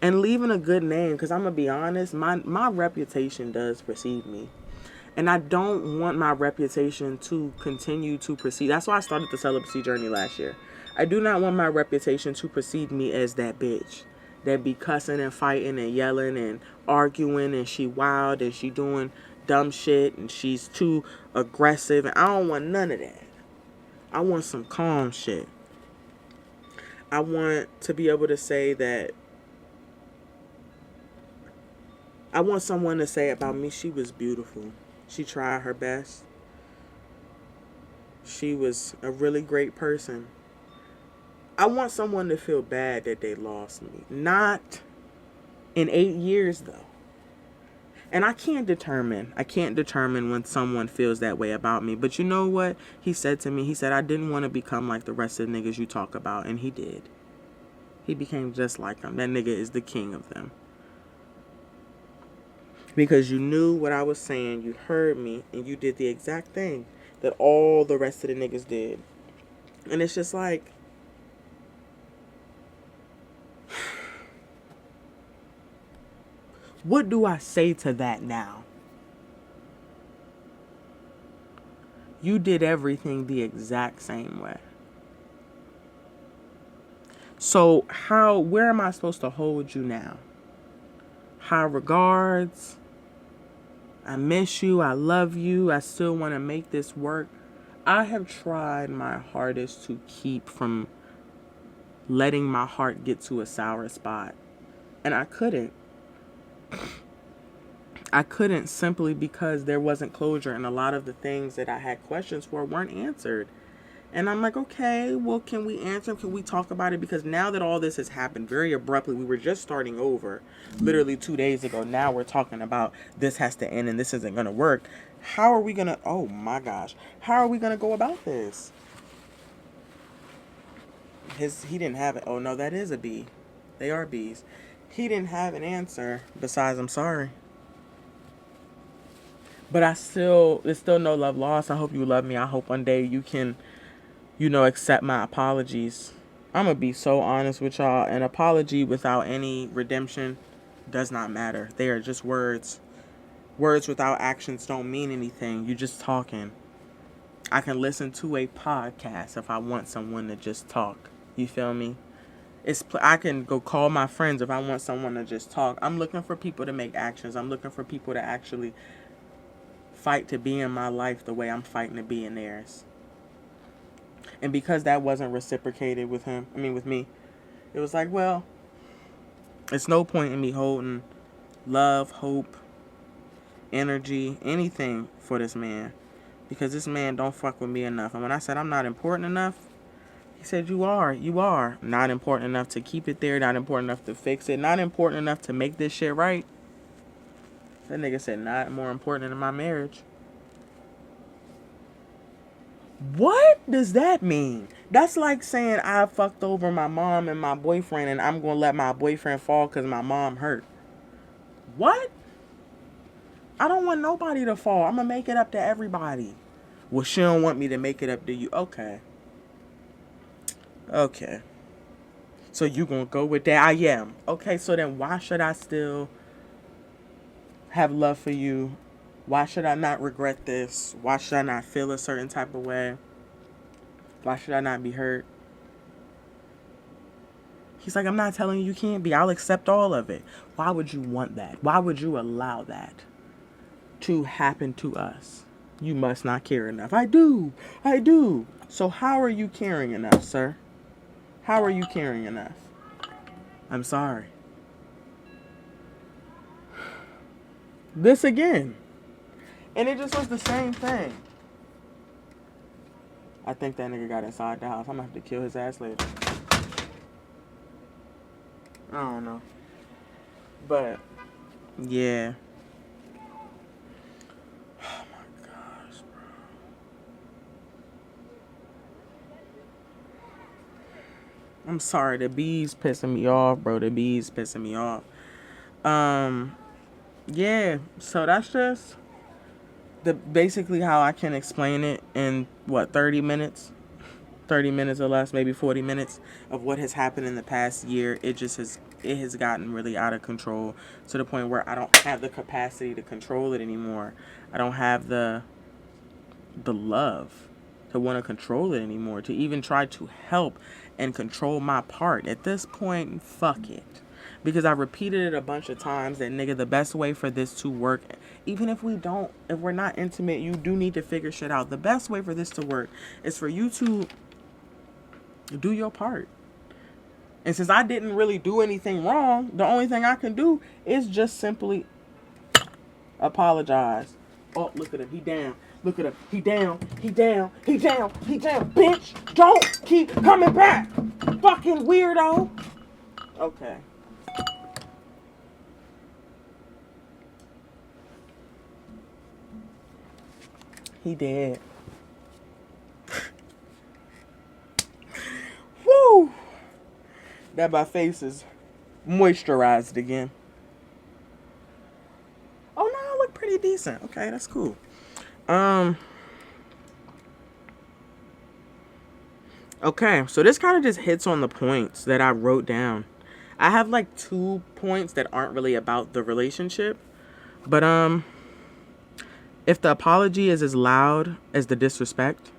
And leaving a good name, because I'm going to be honest, my reputation does precede me. And I don't want my reputation to continue to precede. That's why I started the celibacy journey last year. I do not want my reputation to precede me as that bitch that be cussing and fighting and yelling and arguing, and she wild and she doing dumb shit and she's too aggressive. And I don't want none of that. I want some calm shit. I want to be able to say that, I want someone to say about me, she was beautiful. She tried her best. She was a really great person. I want someone to feel bad that they lost me. Not in 8 years, though. And I can't determine when someone feels that way about me. But you know what he said to me? He said, I didn't want to become like the rest of the niggas you talk about. And he did. He became just like them. That nigga is the king of them. Because you knew what I was saying, you heard me, and you did the exact thing that all the rest of the niggas did. And it's just like, what do I say to that now? You did everything the exact same way. So where am I supposed to hold you now? High regards. I miss you. I love you. I still want to make this work. I have tried my hardest to keep from letting my heart get to a sour spot. And I couldn't. I couldn't, simply because there wasn't closure, and a lot of the things that I had questions for weren't answered. And I'm like, okay, well, can we answer? Can we talk about it? Because now that all this has happened very abruptly, we were just starting over literally 2 days ago. Now we're talking about this has to end and this isn't going to work. How are we going to, oh my gosh, how are we going to go about this? He didn't have it. Oh no, that is a B. They are B's. He didn't have an answer besides, I'm sorry. But there's still no love lost. I hope you love me. I hope one day you can, accept my apologies. I'm going to be so honest with y'all. An apology without any redemption does not matter. They are just words. Words without actions don't mean anything. You're just talking. I can listen to a podcast if I want someone to just talk. You feel me? I can go call my friends if I want someone to just talk. I'm looking for people to make actions. I'm looking for people to actually fight to be in my life the way I'm fighting to be in theirs. And because that wasn't reciprocated with me, it was like, well, it's no point in me holding love, hope, energy, anything for this man, because this man don't fuck with me enough. And when I said I'm not important enough, he said, you are not important enough to keep it there, not important enough to fix it, not important enough to make this shit right. That nigga said not more important than my marriage. What does that mean? That's like saying I fucked over my mom and my boyfriend and I'm going to let my boyfriend fall because my mom hurt. What? I don't want nobody to fall. I'm going to make it up to everybody. Well, she don't want me to make it up to you. Okay. Okay. So you going to go with that? I am. Okay, so then why should I still have love for you? Why should I not regret this? Why should I not feel a certain type of way? Why should I not be hurt? He's like, I'm not telling you can't be. I'll accept all of it. Why would you want that? Why would you allow that to happen to us? You must not care enough. I do. I do. So how are you caring enough, sir? How are you caring enough? I'm sorry. This again. And it just was the same thing. I think that nigga got inside the house. I'm gonna have to kill his ass later. I don't know. But, yeah. Oh my gosh, bro. I'm sorry, the bees pissing me off, bro. The bees pissing me off. Yeah, so that's just basically how I can explain it in 30 minutes? 30 minutes or less, maybe 40 minutes of what has happened in the past year. It has gotten really out of control to the point where I don't have the capacity to control it anymore. I don't have the love to want to control it anymore, to even try to help and control my part. At this point, fuck it. Because I repeated it a bunch of times that, nigga, the best way for this to work, even if we're not intimate, you do need to figure shit out. The best way for this to work is for you to do your part. And since I didn't really do anything wrong, the only thing I can do is just simply apologize. Oh, look at him. He down. Look at him. He down. He down. He down. He down. Bitch, don't keep coming back. Fucking weirdo. Okay. He dead. Woo! That my face is moisturized again. Oh no, I look pretty decent. Okay, that's cool. Okay, so this kind of just hits on the points that I wrote down. I have like 2 points that aren't really about the relationship, but if the apology is as loud as the disrespect,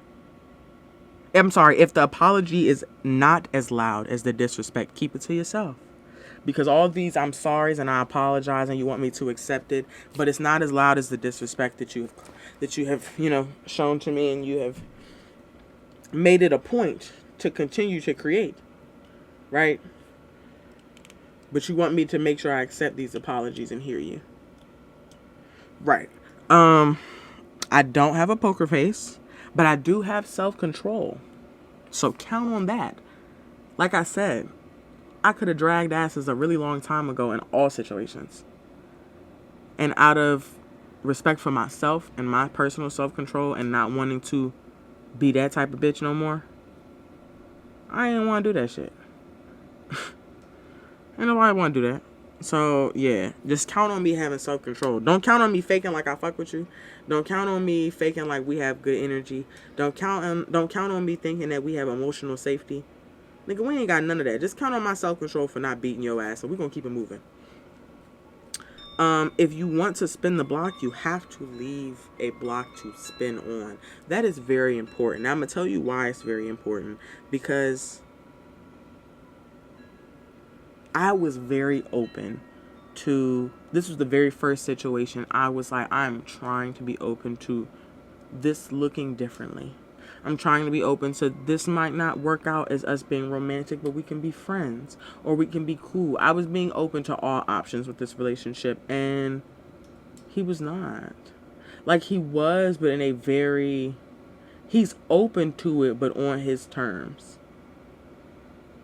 I'm sorry, if the apology is not as loud as the disrespect, keep it to yourself. Because all these I'm sorry's and I apologize and you want me to accept it, but it's not as loud as the disrespect that you have, shown to me, and you have made it a point to continue to create, right? But you want me to make sure I accept these apologies and hear you. Right. I don't have a poker face, but I do have self-control. So count on that. Like I said, I could have dragged asses a really long time ago in all situations. And out of respect for myself and my personal self-control and not wanting to be that type of bitch no more, I didn't want to do that shit. Ain't nobody want to do that. So, yeah, just count on me having self-control. Don't count on me faking like I fuck with you. Don't count on me faking like we have good energy. Don't count on me thinking that we have emotional safety. Nigga, we ain't got none of that. Just count on my self-control for not beating your ass, and we're going to keep it moving. If you want to spin the block, you have to leave a block to spin on. That is very important. Now, I'm going to tell you why it's very important. Because I was very open to, this was the very first situation I was like, I'm trying to be open to this looking differently. I'm trying to be open to this might not work out as us being romantic, but we can be friends or we can be cool. I was being open to all options with this relationship, and he was not. Like, he was, but in a very, he's open to it, but on his terms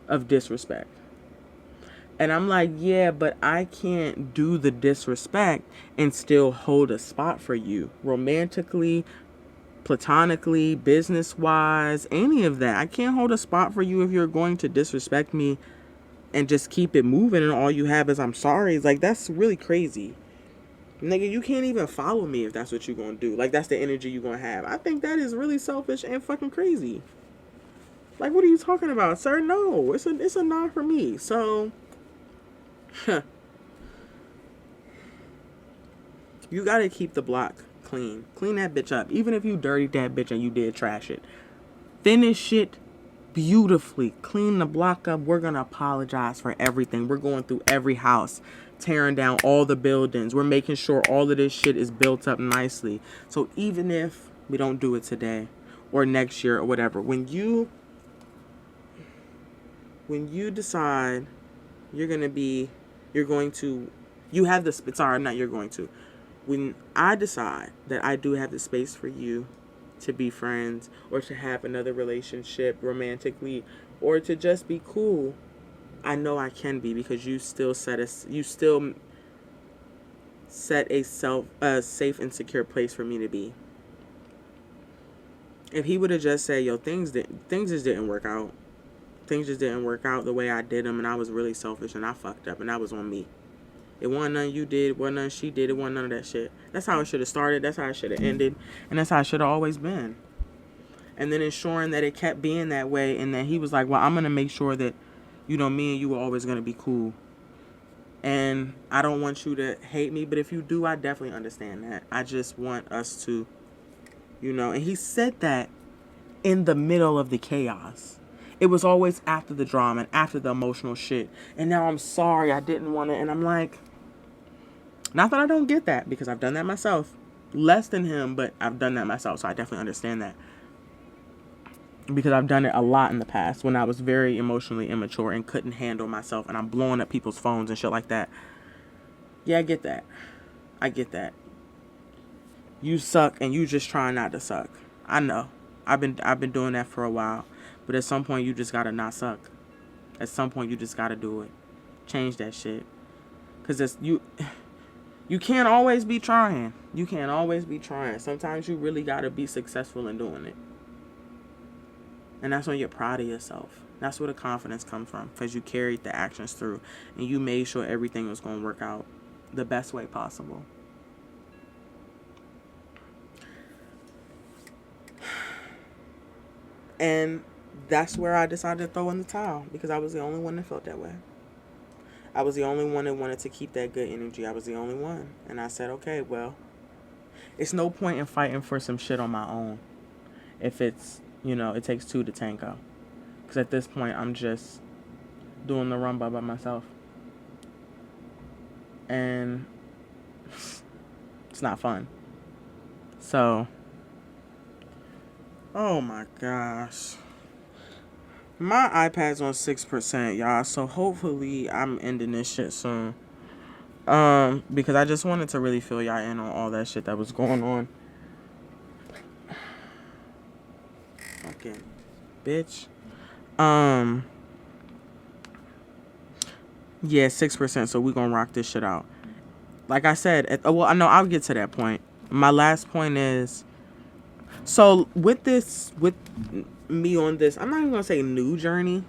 of disrespect. And I'm like, yeah, but I can't do the disrespect and still hold a spot for you. Romantically, platonically, business wise, any of that. I can't hold a spot for you if you're going to disrespect me and just keep it moving and all you have is I'm sorry. It's like, that's really crazy. Nigga, you can't even follow me if that's what you're gonna do. Like, that's the energy you're gonna have. I think that is really selfish and fucking crazy. Like, what are you talking about, sir? No, it's a nah for me. So, you gotta keep the block clean. Clean that bitch up. Even if you dirtied that bitch and you did trash it, finish it beautifully. Clean the block up. We're gonna apologize for everything. We're going through every house, tearing down all the buildings. We're making sure all of this shit is built up nicely. So even if we don't do it today or next year or whatever, when you decide you have this, sorry, not you're going to, when I decide that I do have the space for you to be friends or to have another relationship romantically or to just be cool, I know I can be, because you still set a safe and secure place for me to be. If he would have just said, yo, things just didn't work out. Things just didn't work out the way I did them, and I was really selfish and I fucked up and that was on me. It wasn't nothing you did, it wasn't nothing she did, it wasn't none of that shit. That's how it should have started, that's how it should have ended, and that's how it should have always been. And then ensuring that it kept being that way, and that he was like, well, I'm going to make sure that, me and you are always going to be cool. And I don't want you to hate me, but if you do, I definitely understand that. I just want us to, and he said that in the middle of the chaos. It was always after the drama and after the emotional shit. And now I'm sorry, I didn't want to. And I'm like, not that I don't get that, because I've done that myself. Less than him, but I've done that myself. So I definitely understand that. Because I've done it a lot in the past when I was very emotionally immature and couldn't handle myself. And I'm blowing up people's phones and shit like that. Yeah, I get that. I get that. You suck and you just trying not to suck. I know. I've been doing that for a while. But at some point, you just gotta not suck. At some point, you just gotta do it. Change that shit. Because you can't always be trying. You can't always be trying. Sometimes you really gotta be successful in doing it. And that's when you're proud of yourself. That's where the confidence comes from. Because you carried the actions through. And you made sure everything was going to work out the best way possible. And that's where I decided to throw in the towel, because I was the only one that felt that way. I was the only one that wanted to keep that good energy. I was the only one. And I said, okay, well, it's no point in fighting for some shit on my own if it's, it takes two to tango. Because at this point, I'm just doing the rumba by myself. And it's not fun. So, oh my gosh. My iPad's on 6%, y'all. So hopefully I'm ending this shit soon. Because I just wanted to really fill y'all in on all that shit that was going on. Fucking bitch. Yeah, 6%. So we're gonna rock this shit out. Like I said, I know I'll get to that point. My last point is, so with me on this, I'm not even gonna say new journey.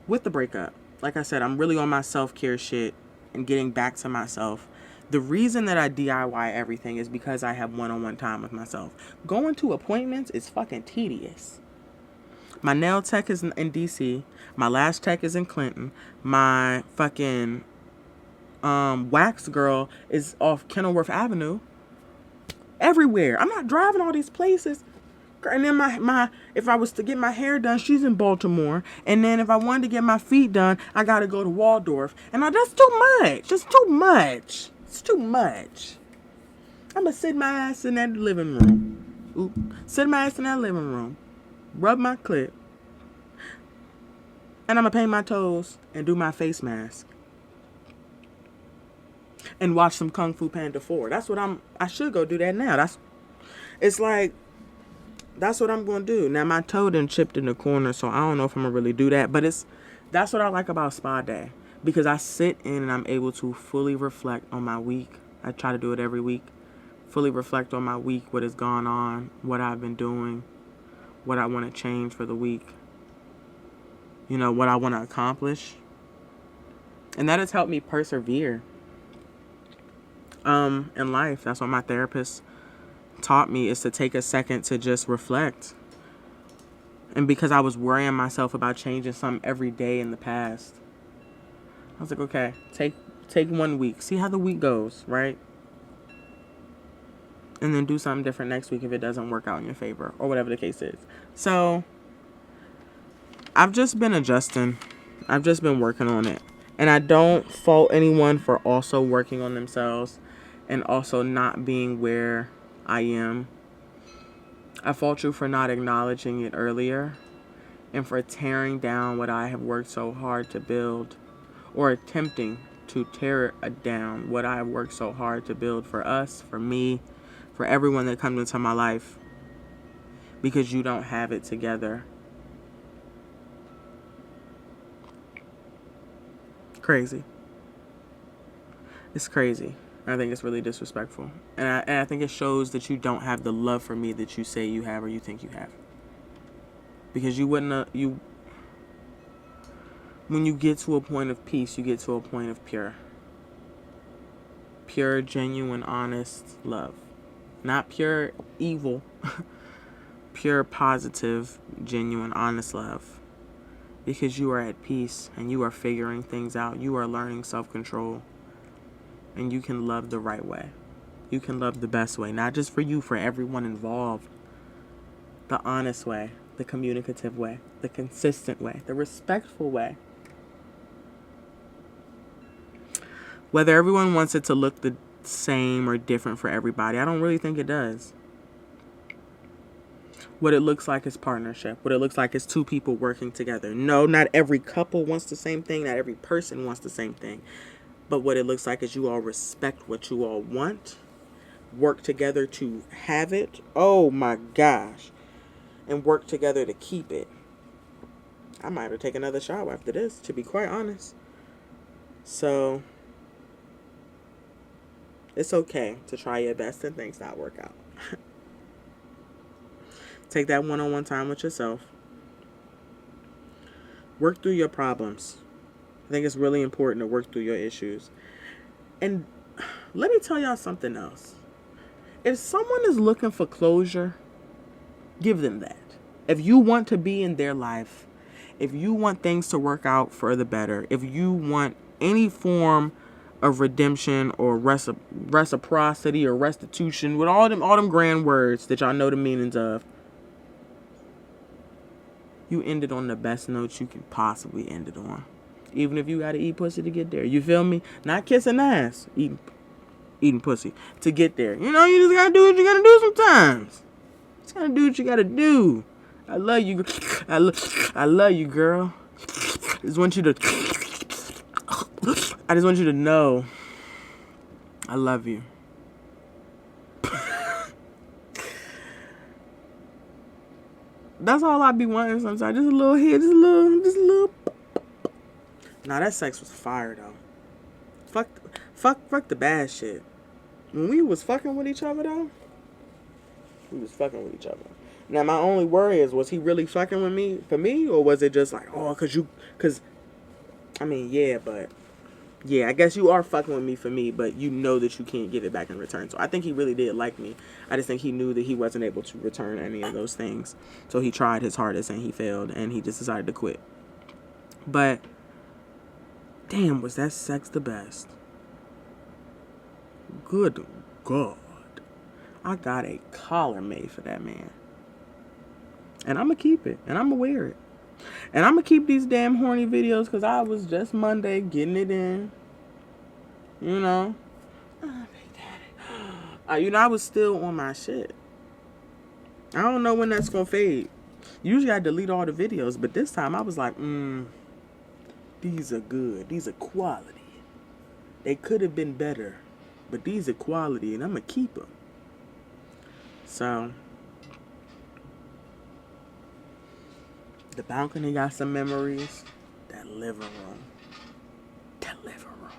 With the breakup, like I said, I'm really on my self-care shit and getting back to myself. The reason that I DIY everything is because I have one-on-one time with myself. Going to appointments is fucking tedious. My nail tech is in DC. My lash tech is in Clinton. My fucking wax girl is off Kenilworth Avenue. Everywhere. I'm not driving all these places. And then my if I was to get my hair done, she's in Baltimore. And then if I wanted to get my feet done, I gotta go to Waldorf. And that's too much. It's too much. It's too much. I'm gonna sit my ass in that living room. Sit my ass in that living room. Rub my clit. And I'm gonna paint my toes and do my face mask. And watch some Kung Fu Panda 4. That's what I should go do that now. That's what I'm going to do. Now, my toe done chipped in the corner, so I don't know if I'm going to really do that. But that's what I like about spa day. because I sit in and I'm able to fully reflect on my week. I try to do it every week. Fully reflect on my week, what has gone on, what I've been doing, what I want to change for the week, you know, what I want to accomplish. And that has helped me persevere in life. That's what my therapist taught me, is to take a second to just reflect. And because I was worrying myself about changing something every day in the past, I was like, okay, take 1 week, see how the week goes, right? And then do something different next week if it doesn't work out in your favor, or whatever the case is. So I've just been adjusting. I've just been working on it. And I don't fault anyone for also working on themselves and also not being where I am. I fault you for not acknowledging it earlier and for tearing down what I have worked so hard to build, or attempting to tear down what I have worked so hard to build for us, for me, for everyone that comes into my life, because you don't have it together. Crazy. It's crazy. I think it's really disrespectful. And I think it shows that you don't have the love for me that you say you have or you think you have. Because you wouldn't, when you get to a point of peace, you get to a point of pure, genuine, honest love. Not pure evil. Pure, positive, genuine, honest love. Because you are at peace and you are figuring things out. You are learning self-control. And you can love the right way. You can love the best way. Not just for you, for everyone involved. The honest way. The communicative way. The consistent way. The respectful way. Whether everyone wants it to look the same or different for everybody, I don't really think it does. What it looks like is partnership. What it looks like is two people working together. No, not every couple wants the same thing. Not every person wants the same thing. But what it looks like is you all respect what you all want. Work together to have it. Oh my gosh. And work together to keep it. I might have to take another shower after this, to be quite honest. So it's okay to try your best and things not work out. Take that one-on-one time with yourself. Work through your problems. I think it's really important to work through your issues. And let me tell y'all something else. If someone is looking for closure, give them that. If you want to be in their life, if you want things to work out for the better, if you want any form of redemption or reciprocity or restitution, with all them grand words that y'all know the meanings of, you end it on the best notes you can possibly end it on. Even if you gotta eat pussy to get there. You feel me? Not kissing ass. Eating pussy to get there. You know, you just gotta do what you gotta do sometimes. Just gotta do what you gotta do. I love you. I love you, girl. I just want you to know I love you. That's all I be wanting sometimes. Just a little here, just a little. Nah, that sex was fire though. Fuck the bad shit. When we was fucking with each other though, we was fucking with each other. Now my only worry is, was he really fucking with me for me, or was it just like, oh, I guess you are fucking with me for me, but you know that you can't get it back in return. So I think he really did like me. I just think he knew that he wasn't able to return any of those things. So he tried his hardest and he failed, and he just decided to quit. But damn, was that sex the best? Good God. I got a collar made for that man. And I'm going to keep it. And I'm going to wear it. And I'm going to keep these damn horny videos, because I was just Monday getting it in. You know. I was still on my shit. I don't know when that's going to fade. Usually I delete all the videos. But this time I was like, these are good. These are quality. They could have been better. But these are quality. And I'm going to keep them. So the balcony got some memories. That living room. the living room.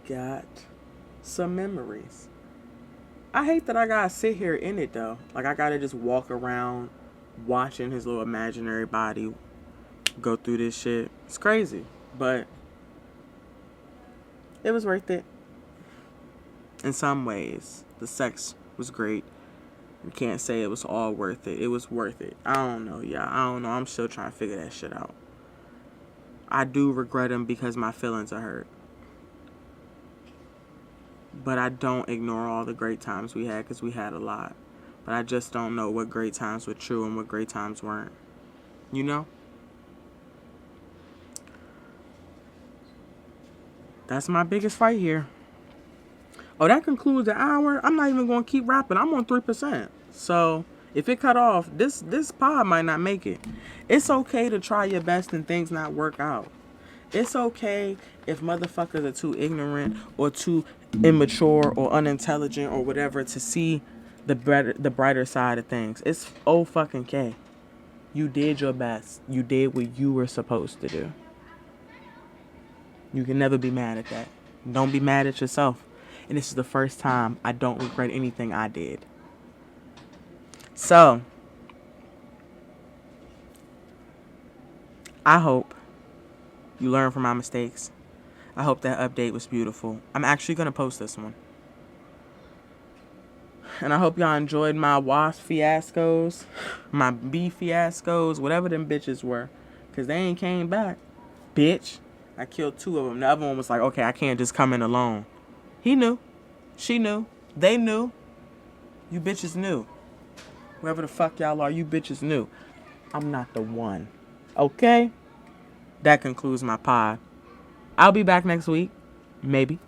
Got some memories. I hate that I gotta sit here in it though. Like I gotta just walk around watching his little imaginary body go through this shit. It's crazy, but it was worth it. In some ways, the sex was great. We can't say it was all worth it. It was worth it. I don't know, y'all. I don't know. I'm still trying to figure that shit out. I do regret him because my feelings are hurt. But I don't ignore all the great times we had because we had a lot. But I just don't know what great times were true and what great times weren't. You know? That's my biggest fight here. Oh, that concludes the hour. I'm not even going to keep rapping. I'm on 3%. So, if it cut off, this pod might not make it. It's okay to try your best and things not work out. It's okay if motherfuckers are too ignorant or too immature or unintelligent or whatever to see the brighter side of things. It's fucking okay. You did your best. You did what you were supposed to do. You can never be mad at that. Don't be mad at yourself. And this is the first time I don't regret anything I did. So, I hope you learn from my mistakes. I hope that update was beautiful. I'm actually going to post this one. And I hope y'all enjoyed my wasp fiascos, my bee fiascos, whatever them bitches were. Because they ain't came back. Bitch. I killed 2 of them. The other one was like, okay, I can't just come in alone. He knew. She knew. They knew. You bitches knew. Whoever the fuck y'all are, you bitches knew. I'm not the one. Okay? That concludes my pod. I'll be back next week. Maybe.